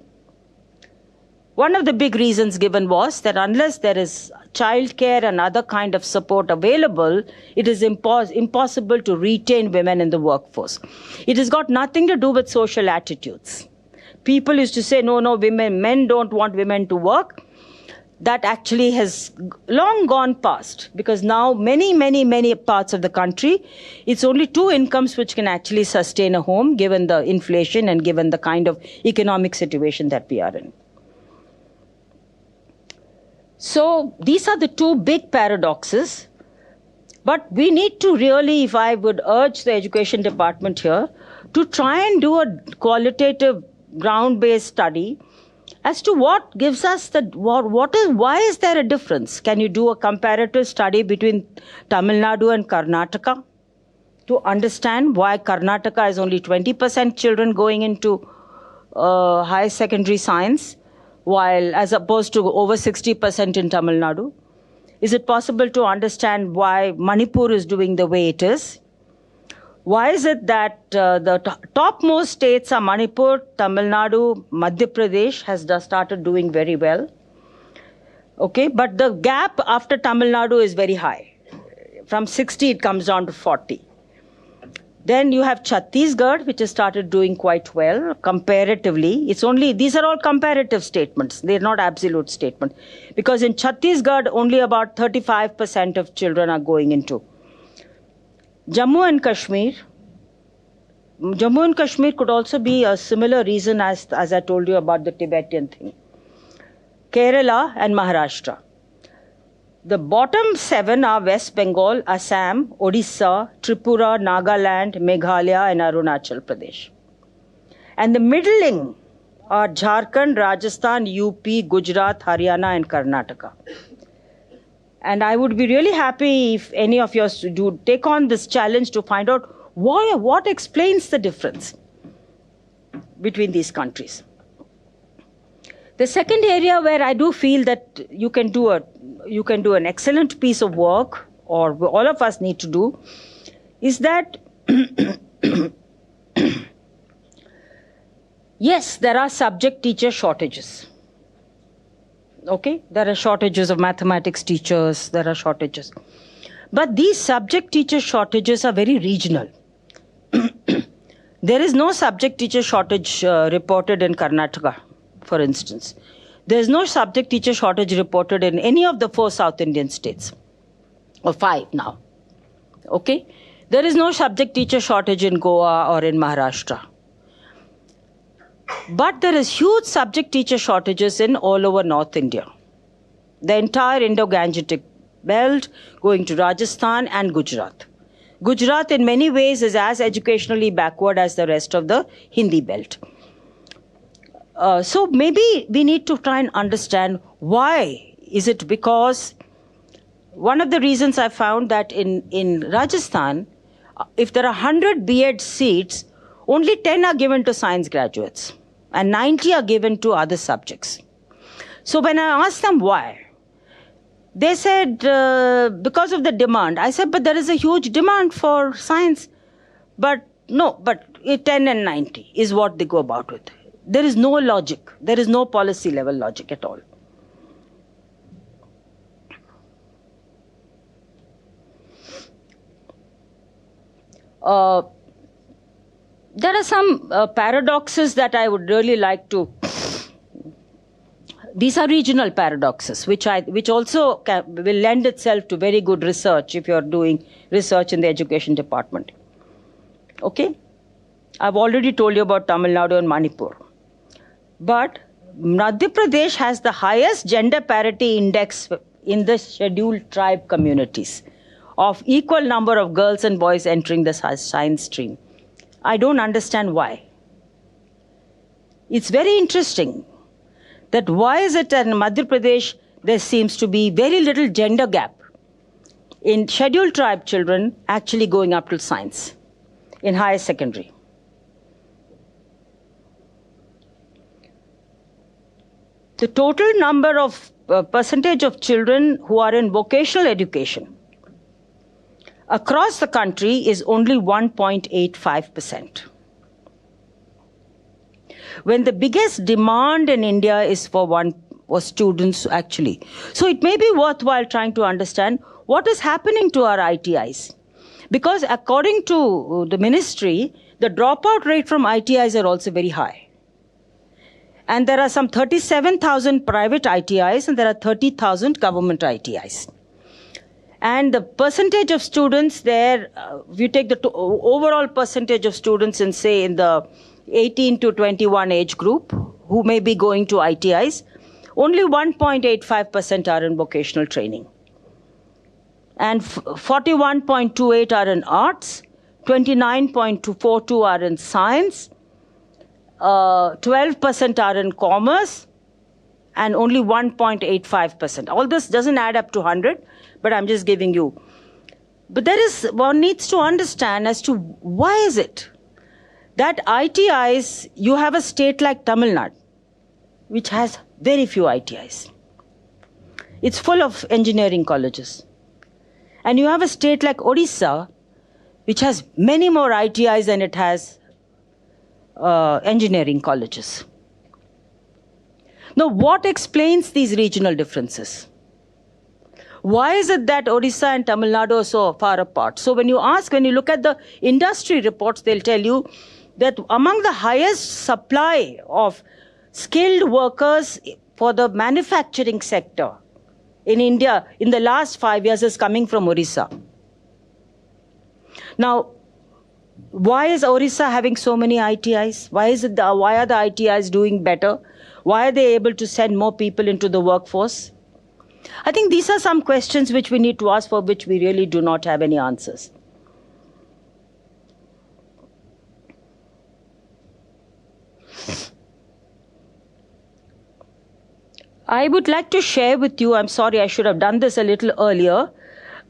One of the big reasons given was that unless there is childcare and other kind of support available, it is impossible to retain women in the workforce. It has got nothing to do with social attitudes. People used to say, no, men don't want women to work. That actually has long gone past, because now many parts of the country, it's only 2 incomes which can actually sustain a home, given the inflation and given the kind of economic situation that we are in. So these are the 2 big paradoxes. But we need to really, if I would urge the education department here, to try and do a qualitative ground-based study as to what gives us why is there a difference? Can you do a comparative study between Tamil Nadu and Karnataka to understand why Karnataka is only 20% children going into higher secondary science, while as opposed to over 60% in Tamil Nadu? Is it possible to understand why Manipur is doing the way it is? Why is it that the topmost states are Manipur, Tamil Nadu, Madhya Pradesh has started doing very well? Okay, but the gap after Tamil Nadu is very high. From 60, it comes down to 40. Then you have Chhattisgarh, which has started doing quite well comparatively. These are all comparative statements. They're not absolute statements. Because in Chhattisgarh, only about 35% of children are going into. Jammu and Kashmir could also be a similar reason as I told you about the Tibetan thing. Kerala and Maharashtra. The bottom 7 are West Bengal, Assam, Odisha, Tripura, Nagaland, Meghalaya, and Arunachal Pradesh. And the middling are Jharkhand, Rajasthan, UP, Gujarat, Haryana, and Karnataka. And I would be really happy if any of you do take on this challenge to find out what explains the difference between these countries. The second area where I do feel that you can do an excellent piece of work, or all of us need to do, is that yes, there are subject teacher shortages. Okay, there are shortages of mathematics teachers, there are shortages. But these subject teacher shortages are very regional. There is no subject teacher shortage reported in Karnataka, for instance. There is no subject teacher shortage reported in any of the 4 South Indian states, or 5 now. Okay? There is no subject teacher shortage in Goa or in Maharashtra. But there is huge subject teacher shortages in all over North India. The entire Indo-Gangetic belt going to Rajasthan and Gujarat. Gujarat in many ways is as educationally backward as the rest of the Hindi belt. So maybe we need to try and understand why. Is it because one of the reasons I found that in Rajasthan, if there are 100 B.Ed seats, only 10 are given to science graduates and 90 are given to other subjects. So when I asked them why, they said because of the demand. I said, but there is a huge demand for science. But no, but 10 and 90 is what they go about with. There is no logic. There is no policy level logic at all. There are some paradoxes that I would really like to. These are regional paradoxes, which also will lend itself to very good research if you are doing research in the education department. Okay? I've already told you about Tamil Nadu and Manipur. But Madhya Pradesh has the highest gender parity index in the scheduled tribe communities of equal number of girls and boys entering the science stream. I don't understand why. It's very interesting that why is it that in Madhya Pradesh there seems to be very little gender gap in scheduled tribe children actually going up to science in higher secondary. The total number of percentage of children who are in vocational education across the country is only 1.85%. When the biggest demand in India is for students actually. So it may be worthwhile trying to understand what is happening to our ITIs. Because according to the ministry, the dropout rate from ITIs are also very high. And there are some 37,000 private ITIs and there are 30,000 government ITIs. And the percentage of students there, if you take the overall percentage of students in, say, in the 18 to 21 age group who may be going to ITIs, only 1.85% are in vocational training. And 41.28 are in arts, 29.242 are in science, 12% are in commerce, and only 1.85%. All this doesn't add up to 100, but I'm just giving you. But one needs to understand as to why is it that ITIs, you have a state like Tamil Nadu, which has very few ITIs. It's full of engineering colleges. And you have a state like Odisha, which has many more ITIs than it has engineering colleges. Now, what explains these regional differences? Why is it that Odisha and Tamil Nadu are so far apart? So when you look at the industry reports, they'll tell you that among the highest supply of skilled workers for the manufacturing sector in India in the last 5 years is coming from Odisha. Now, why is Odisha having so many ITIs? Why are the ITIs doing better? Why are they able to send more people into the workforce? I think these are some questions which we need to ask, for which we really do not have any answers. I would like to share with you, I'm sorry I should have done this a little earlier,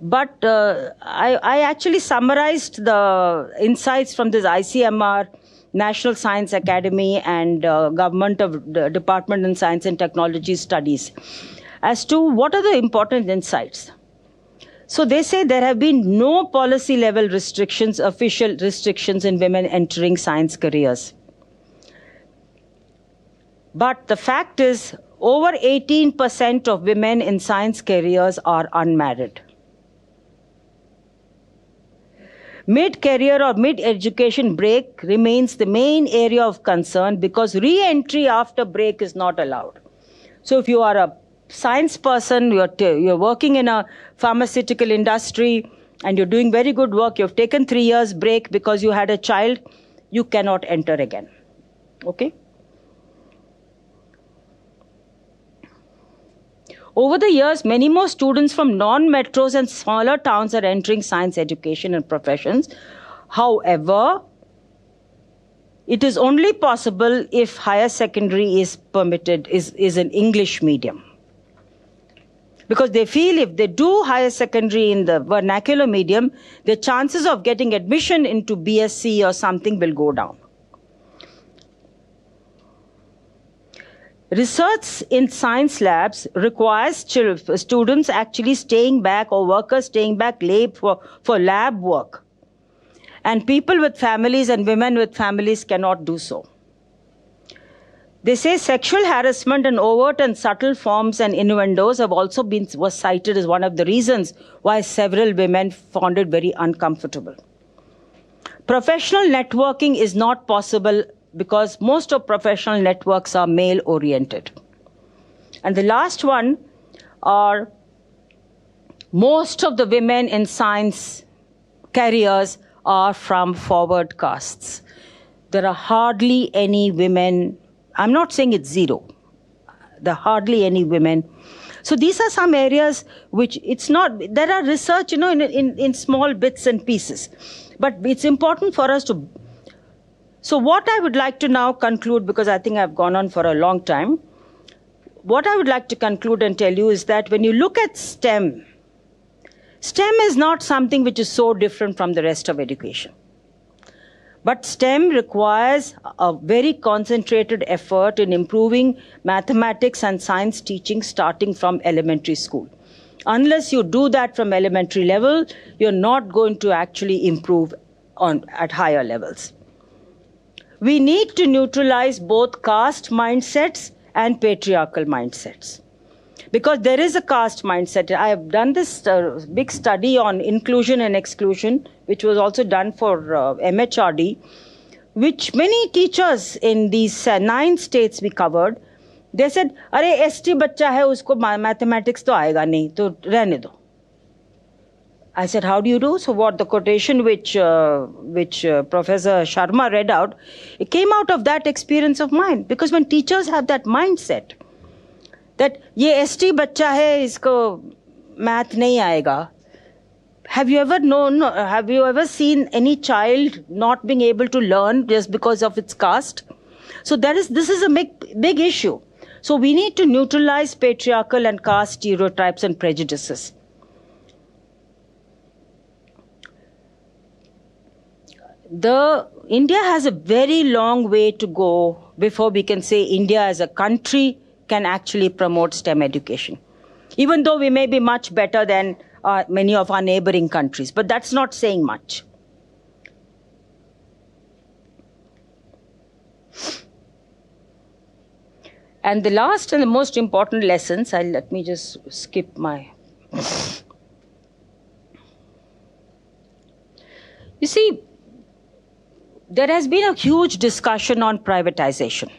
but I actually summarized the insights from this ICMR, National Science Academy, and Government of the Department in Science and Technology studies as to what are the important insights. So they say there have been no policy level restrictions, official restrictions in women entering science careers. But the fact is, over 18% of women in science careers are unmarried. Mid-career or mid-education break remains the main area of concern because re-entry after break is not allowed. So if you are a science person, you're working in a pharmaceutical industry and you're doing very good work, you've taken 3 years break because you had a child, you cannot enter again. Okay? Over the years, many more students from non-metros and smaller towns are entering science education and professions. However, it is only possible if higher secondary is permitted, is an English medium. Because they feel if they do higher secondary in the vernacular medium, the chances of getting admission into BSc or something will go down. Research in science labs requires students actually staying back or workers staying back late for lab work. And people with families and women with families cannot do so. They say sexual harassment and overt and subtle forms and innuendos have also was cited as one of the reasons why several women found it very uncomfortable. Professional networking is not possible because most of professional networks are male-oriented. And the last one are most of the women in science careers are from forward castes. There are hardly any women, I'm not saying it's zero, there are hardly any women. So these are some areas which it's not, there are research, in small bits and pieces. But it's important for us to. So what I would like to now conclude, because I think I've gone on for a long time, what I would like to conclude and tell you is that when you look at STEM, STEM is not something which is so different from the rest of education. But STEM requires a very concentrated effort in improving mathematics and science teaching starting from elementary school. Unless you do that from elementary level, you're not going to actually improve at higher levels. We need to neutralize both caste mindsets and patriarchal mindsets. Because there is a caste mindset. I have done this big study on inclusion and exclusion, which was also done for MHRD, which many teachers in these 9 states we covered, they said, "Arey ST bachcha hai, usko mathematics to aayega nahi, to rehne do." I said, how do you do? So what the quotation which Professor Sharma read out, it came out of that experience of mine. Because when teachers have that mindset, that ye ST bachcha hai, isko math nahi aayega. Have you ever seen any child not being able to learn just because of its caste? So this is a big issue. So we need to neutralize patriarchal and caste stereotypes and prejudices. India has a very long way to go before we can say India as a country can actually promote STEM education. Even though we may be much better than many of our neighboring countries, but that's not saying much. And the last and the most important lessons, let me just skip my You see, there has been a huge discussion on privatization.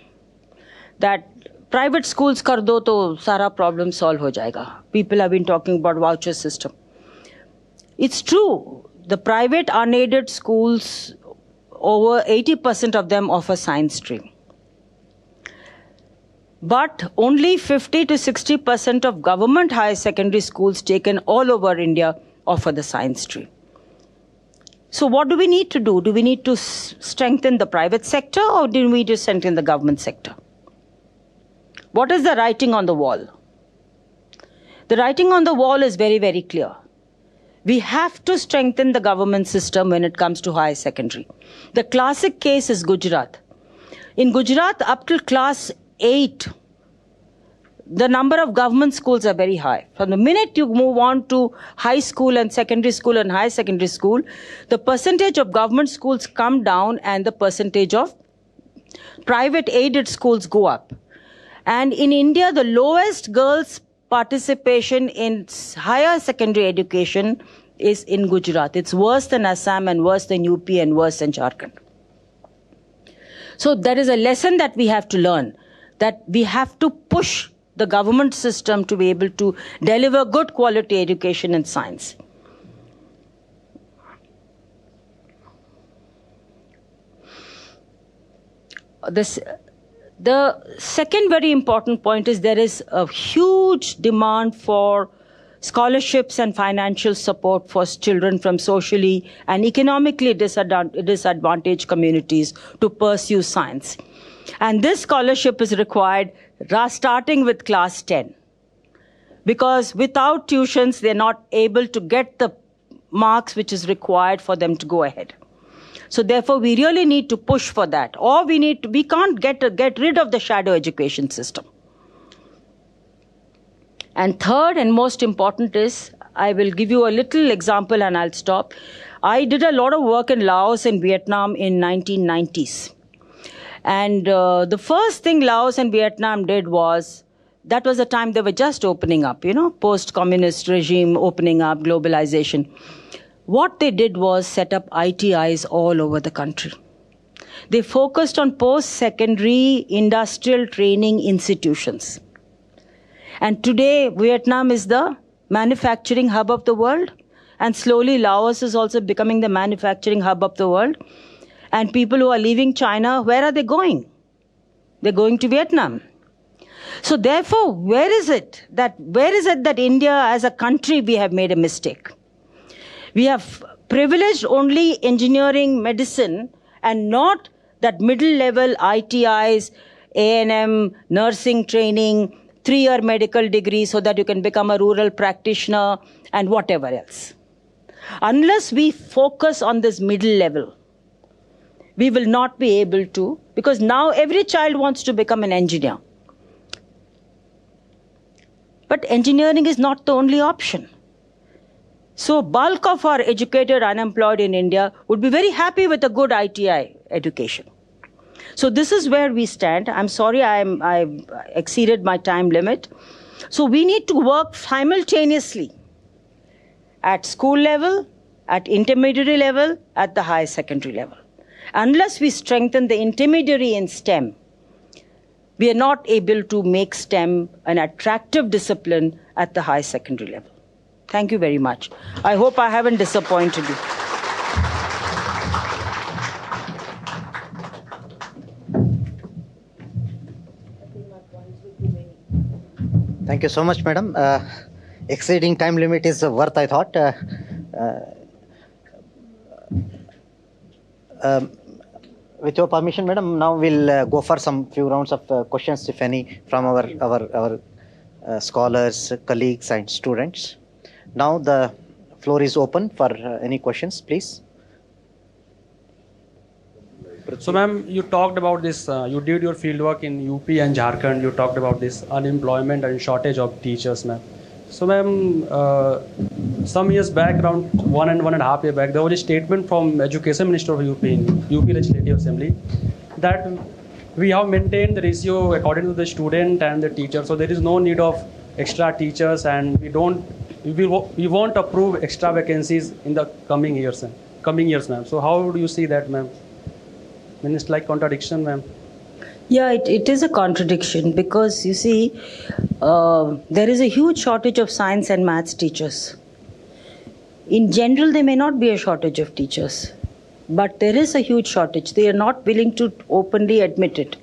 That private schools kar do to sara problem solve ho jayega. People have been talking about voucher system. It's true. The private unaided schools, over 80% of them offer science stream. But only 50 to 60% of government higher secondary schools taken all over India offer the science stream. So what do we need to do? Do we need to strengthen the private sector, or do we need to strengthen the government sector? What is the writing on the wall? The writing on the wall is very, very clear. We have to strengthen the government system when it comes to higher secondary. The classic case is Gujarat. In Gujarat, up till class 8, the number of government schools are very high. From the minute you move on to high school and secondary school and higher secondary school, the percentage of government schools come down and the percentage of private aided schools go up. And in India, the lowest girls' participation in higher secondary education is in Gujarat. It's worse than Assam and worse than UP and worse than Jharkhand. So there is a lesson that we have to learn, that we have to push the government system to be able to deliver good quality education in science. The second very important point is there is a huge demand for scholarships and financial support for children from socially and economically disadvantaged communities to pursue science. And this scholarship is required starting with class 10. Because without tuitions, they're not able to get the marks which is required for them to go ahead. So therefore, we really need to push for that. Or we can't get rid of the shadow education system. And third and most important is, I will give you a little example and I'll stop. I did a lot of work in Laos and Vietnam in 1990s. And the first thing Laos and Vietnam did was, that was the time they were just opening up, post-communist regime opening up, globalization. What they did was set up ITIs all over the country. They focused on post-secondary industrial training institutions. And today, Vietnam is the manufacturing hub of the world. And slowly, Laos is also becoming the manufacturing hub of the world. And people who are leaving China, where are they going? They're going to Vietnam. So therefore, where is it that India as a country, we have made a mistake? We have privileged only engineering, medicine, and not that middle-level ITIs, A&M, nursing training, 3-year medical degree so that you can become a rural practitioner and whatever else. Unless we focus on this middle level, we will not be able to, because now every child wants to become an engineer. But engineering is not the only option. So bulk of our educated unemployed in India would be very happy with a good ITI education. So this is where we stand. I'm sorry I've exceeded my time limit. So we need to work simultaneously at school level, at intermediary level, at the higher secondary level. Unless we strengthen the intermediary in STEM, we are not able to make STEM an attractive discipline at the high secondary level. Thank you very much. I hope I haven't disappointed you. Thank you so much, madam. Exceeding time limit is worth, I thought. With your permission, madam, now we'll go for some few rounds of questions, if any, from our scholars, colleagues, and students. Now the floor is open for any questions, please. So, ma'am, you talked about this, you did your fieldwork in UP and Jharkhand. You talked about this unemployment and shortage of teachers, ma'am. So, ma'am, some years back, around 1.5 years back, there was a statement from Education Minister of UP in UP Legislative Assembly that we have maintained the ratio according to the student and the teacher. So there is no need of extra teachers, and we don't we won't approve extra vacancies in the coming years, ma'am. So how do you see that, ma'am? I mean, it's like contradiction, ma'am. Yeah, it is a contradiction because you see, there is a huge shortage of science and maths teachers. In general, there may not be a shortage of teachers, but there is a huge shortage. They are not willing to openly admit it.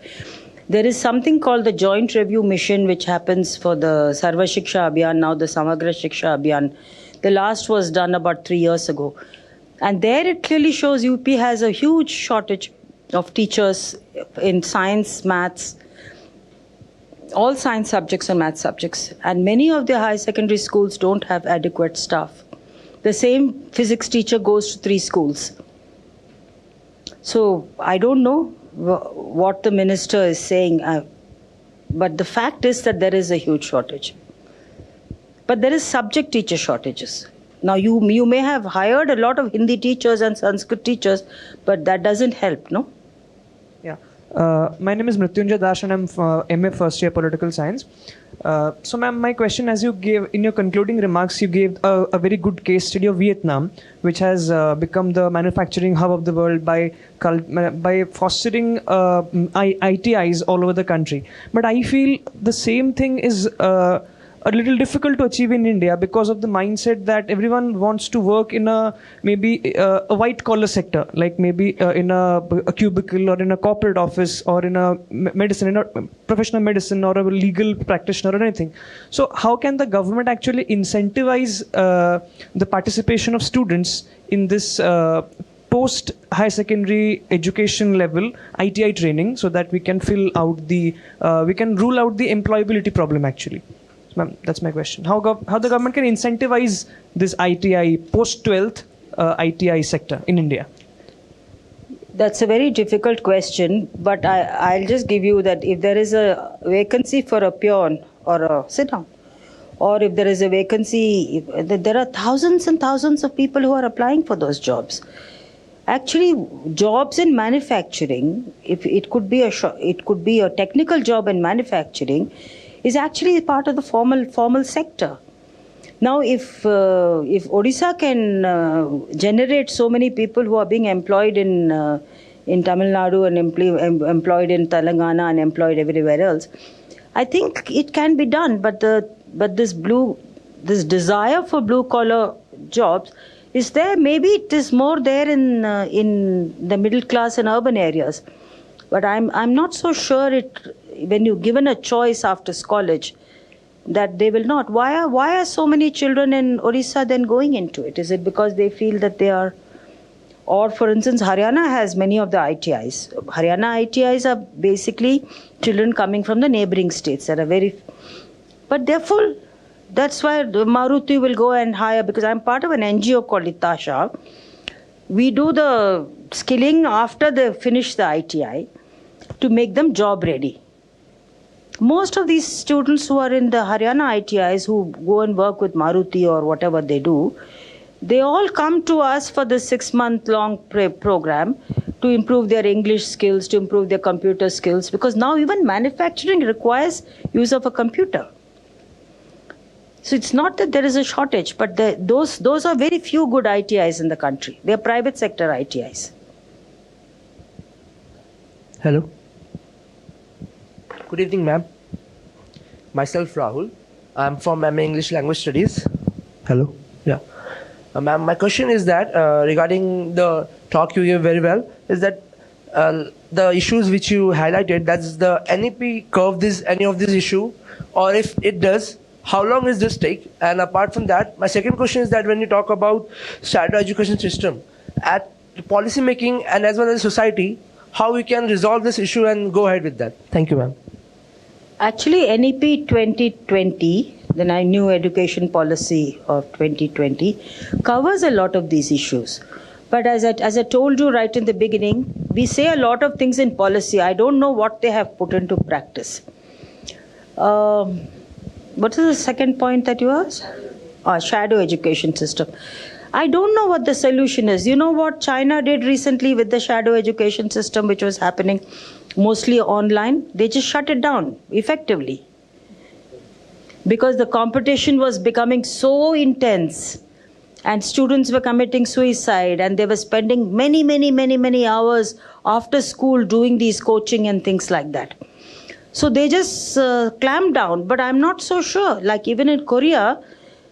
There is something called the Joint Review Mission, which happens for the Sarva Shiksha Abhiyan, now the Samagra Shiksha Abhiyan. The last was done about 3 years ago. And there it clearly shows UP has a huge shortage of teachers in science, maths, all science subjects and math subjects. And many of the high secondary schools don't have adequate staff. The same physics teacher goes to 3 schools. So I don't know what the minister is saying, but the fact is that there is a huge shortage. But there is subject teacher shortages. Now you may have hired a lot of Hindi teachers and Sanskrit teachers, but that doesn't help, no? Yeah. My name is Mrityunjay Dash and I'm MA first year political science. So ma'am, my question, as you gave in your concluding remarks, you gave a very good case study of Vietnam, which has become the manufacturing hub of the world by fostering ITIs all over the country. But I feel the same thing is a little difficult to achieve in India because of the mindset that everyone wants to work in a white collar sector, like maybe in a cubicle or in a corporate office or in a medicine, in a professional medicine or a legal practitioner or anything. So how can the government actually incentivize the participation of students in this post high secondary education level ITI training so that we can rule out the employability problem actually? Ma'am, that's my question. How the government can incentivize this ITI, post-12th ITI sector in India? That's a very difficult question, but I'll just give you that if there is a vacancy for a peon or a sit-down, or if there is a vacancy, there are thousands and thousands of people who are applying for those jobs. Actually, jobs in manufacturing, if it could be a technical job in manufacturing, is actually part of the formal sector. Now, if Odisha can generate so many people who are being employed in Tamil Nadu and employed in Telangana and employed everywhere else, I think it can be done. But this desire for blue collar jobs is there. Maybe it is more there in the middle class and urban areas. But I'm not so sure when you're given a choice after college that they will not. Why are so many children in Orissa then going into it? Is it because they feel that they are, or for instance, Haryana has many of the ITIs. Haryana ITIs are basically children coming from the neighboring states that are but they're full. That's why Maruti will go and hire, because I'm part of an NGO called Itasha. We do the skilling after they finish the ITI to make them job ready. Most of these students who are in the Haryana ITIs who go and work with Maruti or whatever they do, they all come to us for the 6-month-long program to improve their English skills, to improve their computer skills, because now even manufacturing requires use of a computer. So it's not that there is a shortage, but those are very few good ITIs in the country. They are private sector ITIs. Hello. Good evening, ma'am. Myself, Rahul. I'm from MA English Language Studies. Hello. Yeah. Ma'am, my question is that regarding the talk you gave very well, is that the issues which you highlighted, does the NEP curve any of this issue? Or if it does, how long does this take? And apart from that, my second question is that when you talk about shadow education system, at policy making and as well as society, how we can resolve this issue and go ahead with that? Thank you, ma'am. Actually, NEP 2020, the new education policy of 2020, covers a lot of these issues. But as I told you right in the beginning, we say a lot of things in policy. I don't know what they have put into practice. What is the second point that you asked? Shadow education system. I don't know what the solution is. You know what China did recently with the shadow education system, which was happening mostly online? They just shut it down effectively. because the competition was becoming so intense and students were committing suicide and they were spending many hours after school doing these coaching and things like that. So they just clamped down, but I'm not so sure. Like even in Korea,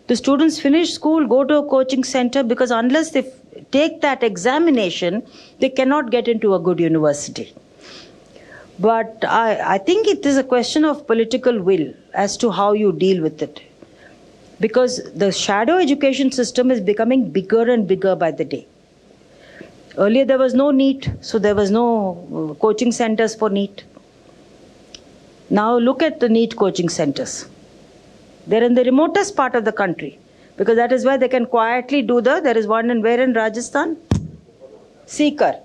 the students finish school, go to a coaching center, because unless they take that examination, they cannot get into a good university. But I think it is a question of political will as to how you deal with it. Because the shadow education system is becoming bigger and bigger by the day. Earlier there was no NEET, so there was no coaching centers for NEET. Now look at the NEET coaching centers. They're in the remotest part of the country, because that is where they can quietly do there is one in Rajasthan? Sikar.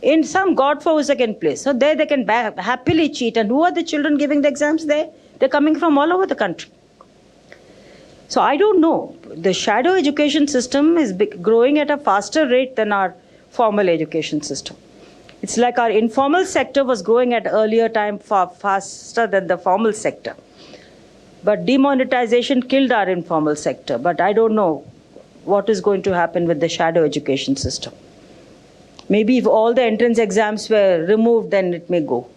In some godforsaken place. So there they can happily cheat. And who are the children giving the exams there? They're coming from all over the country. So I don't know. The shadow education system is growing at a faster rate than our formal education system. It's like our informal sector was growing at earlier time far faster than the formal sector. But demonetization killed our informal sector. But I don't know what is going to happen with the shadow education system. Maybe if all the entrance exams were removed, then it may go.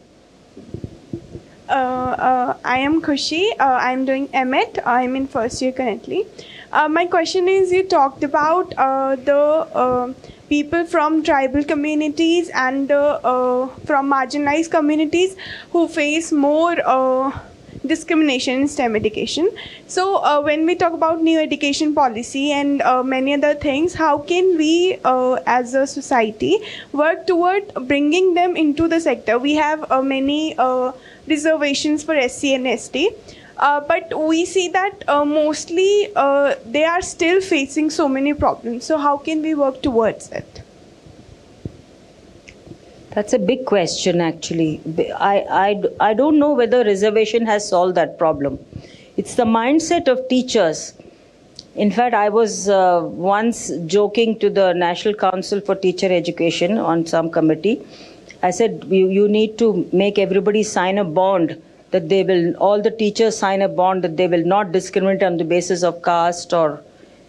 I am Khushi. I'm doing MET. I'm in first year currently. My question is, you talked about the people from tribal communities and from marginalized communities who face more discrimination in STEM education. So when we talk about new education policy and many other things, how can we as a society work toward bringing them into the sector? We have many reservations for SC and ST, but we see that mostly they are still facing so many problems. So how can we work towards it? That's a big question, actually. I don't know whether reservation has solved that problem. It's the mindset of teachers. In fact, I was once joking to the National Council for Teacher Education on some committee. I said, you need to make everybody sign a bond that they will, all the teachers sign a bond that they will not discriminate on the basis of caste or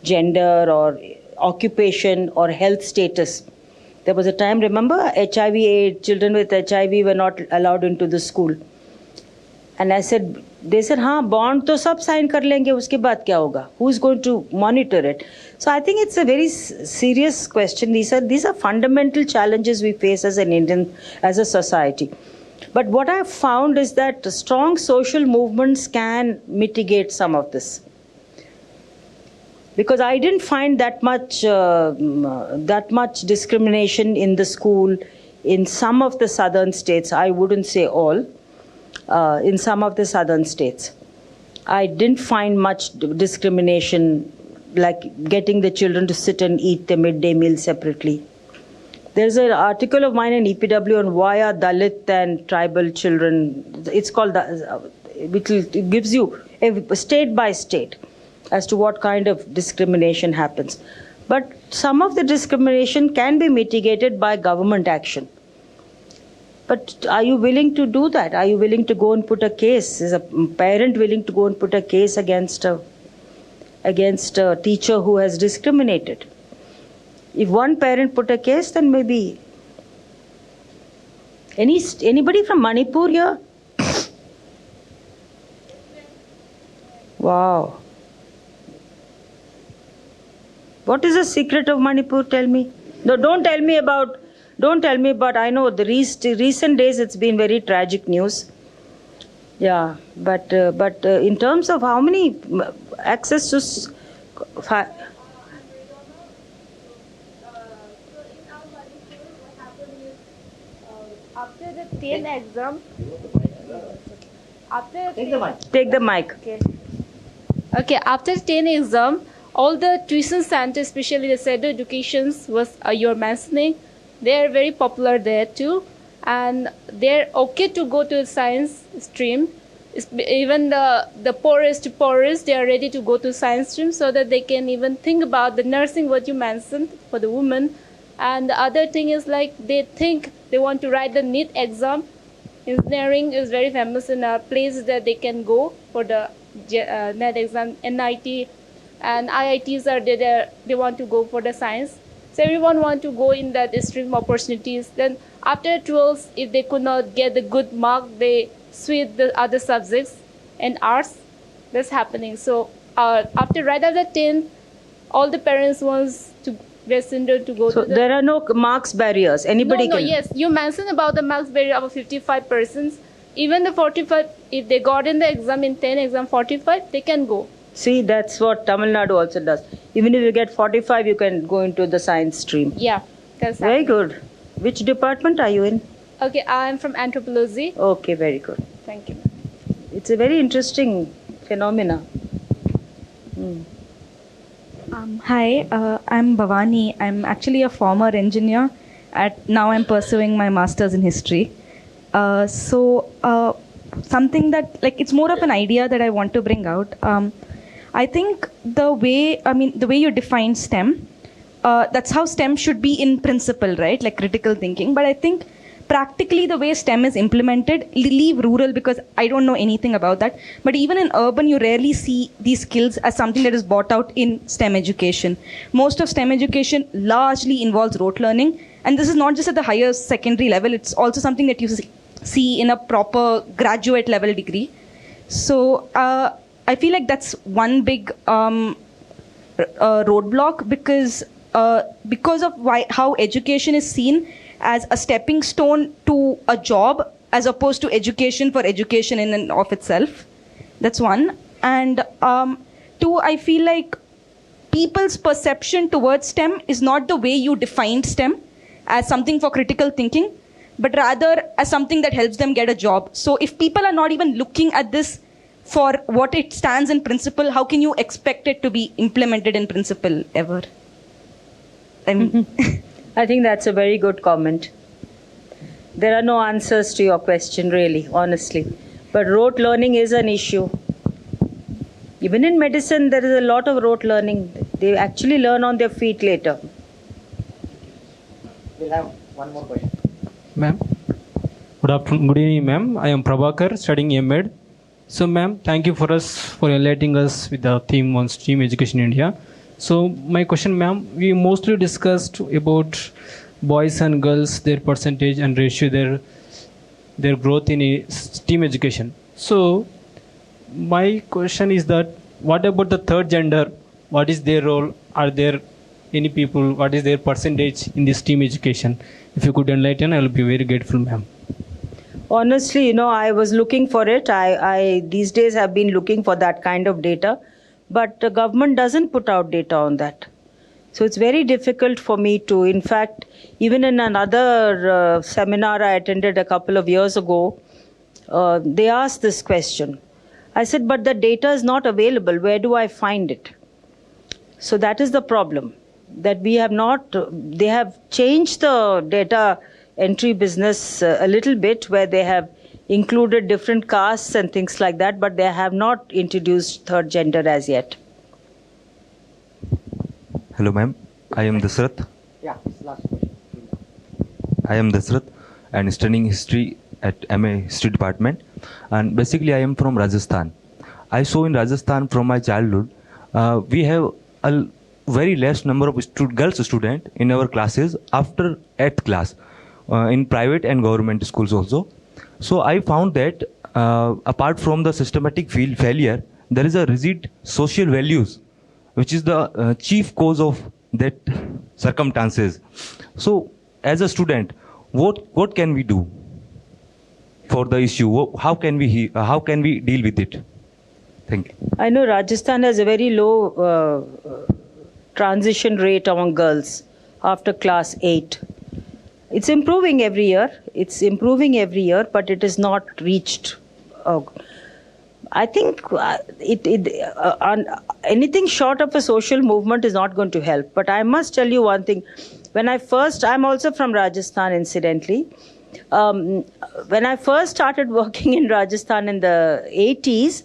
gender or occupation or health status. There was a time, remember, children with HIV were not allowed into the school. And I said, they said, हाँ, bond तो सब sign कर लेंगे, उसके बाद क्या होगा? Who is going to monitor it? So I think it's a very serious question. These are fundamental challenges we face as as a society. But what I've found is that strong social movements can mitigate some of this. Because I didn't find that much discrimination in the school in some of the southern states. I wouldn't say all. In some of the southern states, I didn't find much discrimination, like getting the children to sit and eat their midday meal separately. There's an article of mine in EPW on why are Dalit and tribal children. It's called, it gives you state by state as to what kind of discrimination happens. But some of the discrimination can be mitigated by government action. But are you willing to do that? Are you willing to go and put a case? Is a parent willing to go and put a case against a teacher who has discriminated? If one parent put a case, then maybe... Anybody from Manipur here? Wow. What is the secret of Manipur? Tell me. No, don't tell me about, I know the recent days it's been very tragic news. Yeah, but in terms of how many access to... After the 10 exam, Take the mic. Okay, after 10 exam, all the tuition centers, especially the shadow educations was you're mentioning, they are very popular there too, and they're okay to go to the science stream. Even the poorest, they are ready to go to science stream so that they can even think about the nursing, what you mentioned for the women. And the other thing is like they think they want to write the NEET exam, engineering is very famous in places that they can go for the NET exam, NIT and IITs are there, they want to go for the science. So everyone want to go in that stream opportunities. Then after 12, if they could not get the good mark, they switch the other subjects and arts. That's happening. So right after 10, all the parents wants to their children to go So to the... there are no marks barriers. Anybody No, can... yes. You mentioned about the marks barrier of 55%. Even the 45, if they got in the exam in 10 exam 45, they can go. See, that's what Tamil Nadu also does. Even if you get 45, you can go into the science stream. Yeah, that's Very happening. good. Which department are you in? Okay, I am from anthropology. Okay, very good. Thank you. It's a very interesting phenomena. Hi, I'm Bhavani. I'm actually a former engineer. Now I'm pursuing my master's in history. Something that, like, it's more of an idea that I want to bring out. I think the way you define STEM, that's how STEM should be in principle, right? Like critical thinking. But I think practically the way STEM is implemented, leave rural because I don't know anything about that. But even in urban, you rarely see these skills as something that is brought out in STEM education. Most of STEM education largely involves rote learning. And this is not just at the higher secondary level, it's also something that you see in a proper graduate level degree. So I feel like that's one big roadblock because of how education is seen as a stepping stone to a job as opposed to education for education in and of itself. That's one. And two, I feel like people's perception towards STEM is not the way you defined STEM as something for critical thinking, but rather as something that helps them get a job. So if people are not even looking at this for what it stands in principle, how can you expect it to be implemented in principle ever? I think that's a very good comment. There are no answers to your question, really, honestly. But rote learning is an issue. Even in medicine, there is a lot of rote learning. They actually learn on their feet later. We'll have one more question. Ma'am, good afternoon, good evening, ma'am. I am Prabhakar, studying MEd. So, ma'am, thank you for enlightening us with the theme on STEAM education in India. So, my question, ma'am, we mostly discussed about boys and girls, their percentage and ratio, their growth in STEAM education. So, my question is that what about the third gender? What is their role? Are there any people? What is their percentage in the STEAM education? If you could enlighten, I will be very grateful, ma'am. Honestly, I was looking for it. I these days have been looking for that kind of data, but the government doesn't put out data on that. So it's very difficult for me to, in fact, even in another seminar I attended a couple of years ago, they asked this question. I said, but the data is not available. Where do I find it? So that is the problem, that we have not, they have changed the data entry business a little bit, where they have included different castes and things like that, but they have not introduced third gender as yet. Hello, ma'am. I am Dasrath. Yeah, last question. I am Dasrath and studying history at MA History Department. And basically, I am from Rajasthan. I saw in Rajasthan from my childhood, we have a very less number of girls students in our classes after 8th class, in private and government schools also. So I found that apart from the systematic failure, there is a rigid social values, which is the chief cause of that circumstances. So as a student, what can we do for the issue? How can we deal with it? Thank you. I know Rajasthan has a very low transition rate among girls after class 8. It's improving every year. But it is not reached. I think anything short of a social movement is not going to help. But I must tell you one thing. I'm also from Rajasthan, incidentally. When I first started working in Rajasthan in the 80s,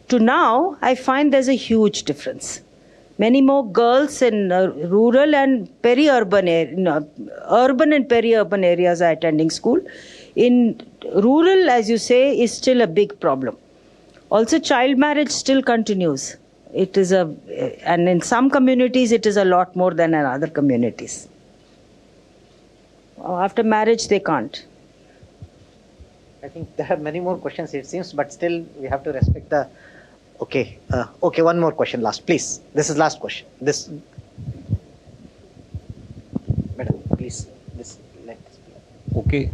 to now, I find there's a huge difference. Many more girls in rural and urban and peri-urban areas are attending school. in rural, as you say, is still a big problem. Also, child marriage still continues. It is and in some communities, it is a lot more than in other communities. After marriage, they can't. I think there are many more questions, it seems, but still we have to respect the. Okay, one more question last, please. This is last question. Madam, please. Okay.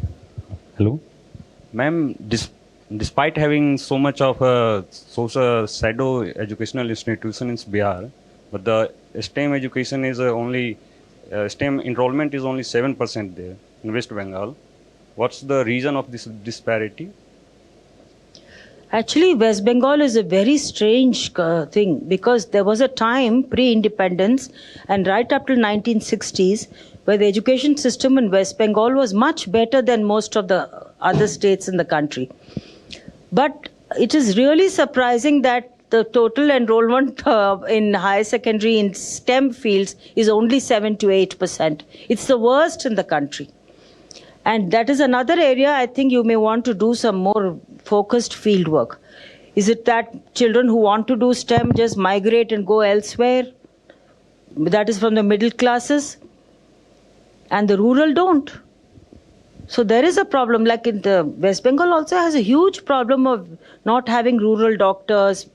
Hello. Ma'am, despite having so much of a social shadow educational institution in Bihar, but the STEM education is STEM enrollment is only 7% there in West Bengal. What's the reason of this disparity? Actually, West Bengal is a very strange thing, because there was a time pre-independence and right up till 1960s where the education system in West Bengal was much better than most of the other states in the country. But it is really surprising that the total enrollment in higher secondary in STEM fields is only 7 to 8%. It's the worst in the country. And that is another area I think you may want to do some more focused field work. Is it that children who want to do STEM just migrate and go elsewhere? That is from the middle classes. And the rural don't. So there is a problem. Like in the West Bengal also has a huge problem of not having rural doctors.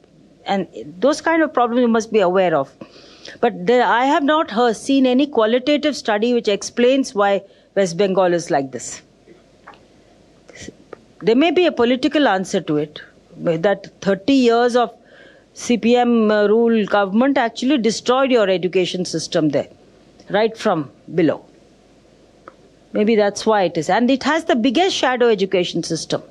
And those kind of problems you must be aware of. But I have not seen any qualitative study which explains why West Bengal is like this. There may be a political answer to it, that 30 years of CPM rule government actually destroyed your education system there, right from below. Maybe that's why it is. And it has the biggest shadow education system.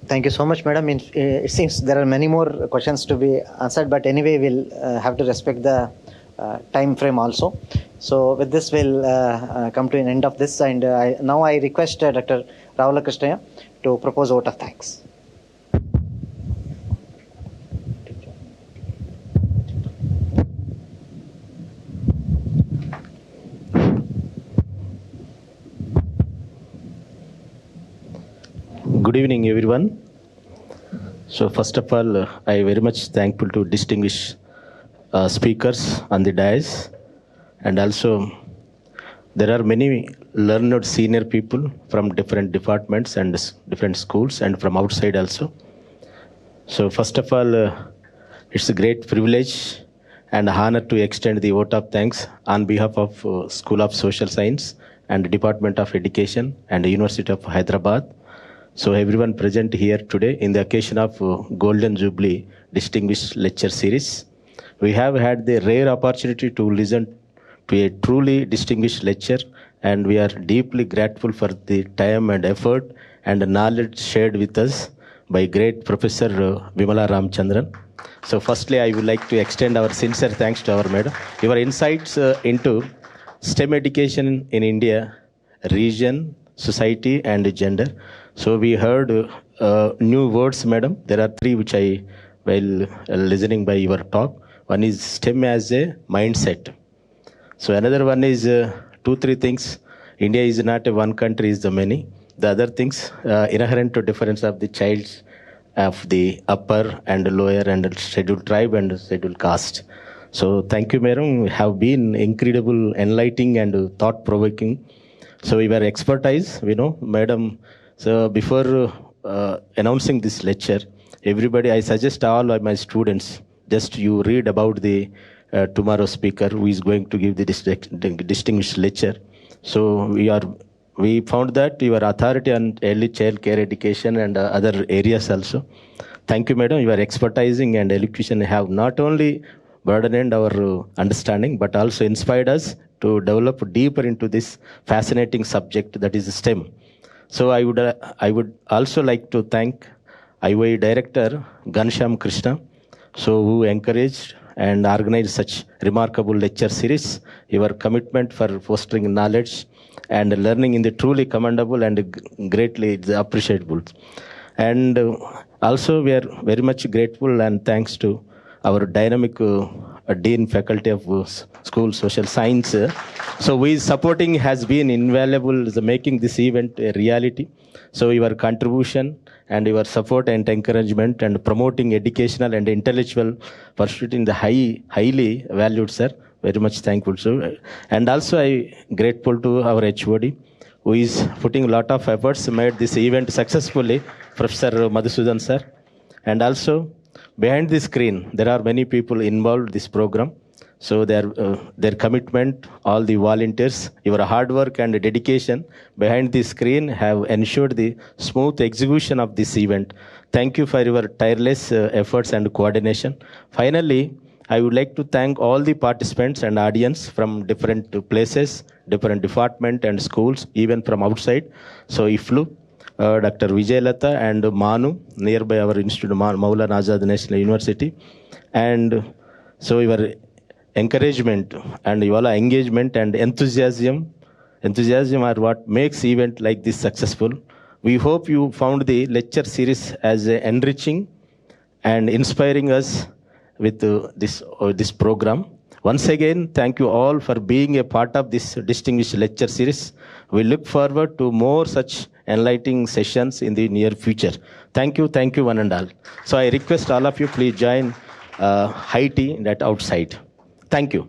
Thank you so much, madam. It seems there are many more questions to be answered, but anyway, we'll have to respect the time frame also. So with this, we'll come to an end of this. And now I request Dr. Ravula Krishnaiah to propose a vote of thanks. Good evening, everyone. So first of all, I very much thankful to distinguished speakers on the dais, and also there are many learned senior people from different departments and different schools and from outside also. So first of all, it's a great privilege and honor to extend the vote of thanks on behalf of School of Social Science and Department of Education and the University of Hyderabad. So everyone present here today in the occasion of Golden Jubilee Distinguished Lecture Series. We have had the rare opportunity to listen to a truly distinguished lecture, and we are deeply grateful for the time and effort and the knowledge shared with us by great Professor Vimala Ramachandran. So firstly, I would like to extend our sincere thanks to our madam. Your insights into STEM education in India, region, society and gender. So we heard new words, madam. There are three which I, while listening by your talk. One is STEM as a mindset. So another one is 2-3 things. India is not a one country, is the many. The other things inherent to difference of the childs of the upper and lower and scheduled tribe and scheduled caste. So thank you, madam. Have been incredible, enlightening and thought-provoking. So your expertise, we know, madam. So before announcing this lecture, everybody, I suggest all of my students, just you read about the tomorrow speaker who is going to give the distinguished lecture. So we found that your authority on early child care education and other areas also. Thank you, madam. Your expertising and elocution have not only broadened our understanding, but also inspired us to develop deeper into this fascinating subject that is STEM. So I would also like to thank IOE Director Ghanashyam Krishna, so who encouraged and organized such remarkable lecture series. Your commitment for fostering knowledge and learning in the truly commendable and greatly appreciable. And also we are very much grateful and thanks to our dynamic Dean Faculty of School Social Science. So we supporting has been invaluable in making this event a reality. So your contribution and your support and encouragement and promoting educational and intellectual pursuit in the highly valued, sir. Very much thankful, sir. And also I grateful to our HOD, who is putting a lot of efforts, made this event successfully, Professor Madhusuan, sir. And also behind the screen, there are many people involved in this program. So their commitment, all the volunteers, your hard work and dedication behind the screen have ensured the smooth execution of this event. Thank you for your tireless efforts and coordination. Finally, I would like to thank all the participants and audience from different places, different departments and schools, even from outside. So IFLU, Dr. Vijayalata and Manu, nearby our institute, Maulana Azad National University. And so your encouragement and your engagement and enthusiasm are what makes event like this successful. We hope you found the lecture series as enriching and inspiring us with this program. Once again, thank you all for being a part of this distinguished lecture series. We look forward to more such enlightening sessions in the near future. Thank you, one and all. So I request all of you, please join high tea that outside. Thank you.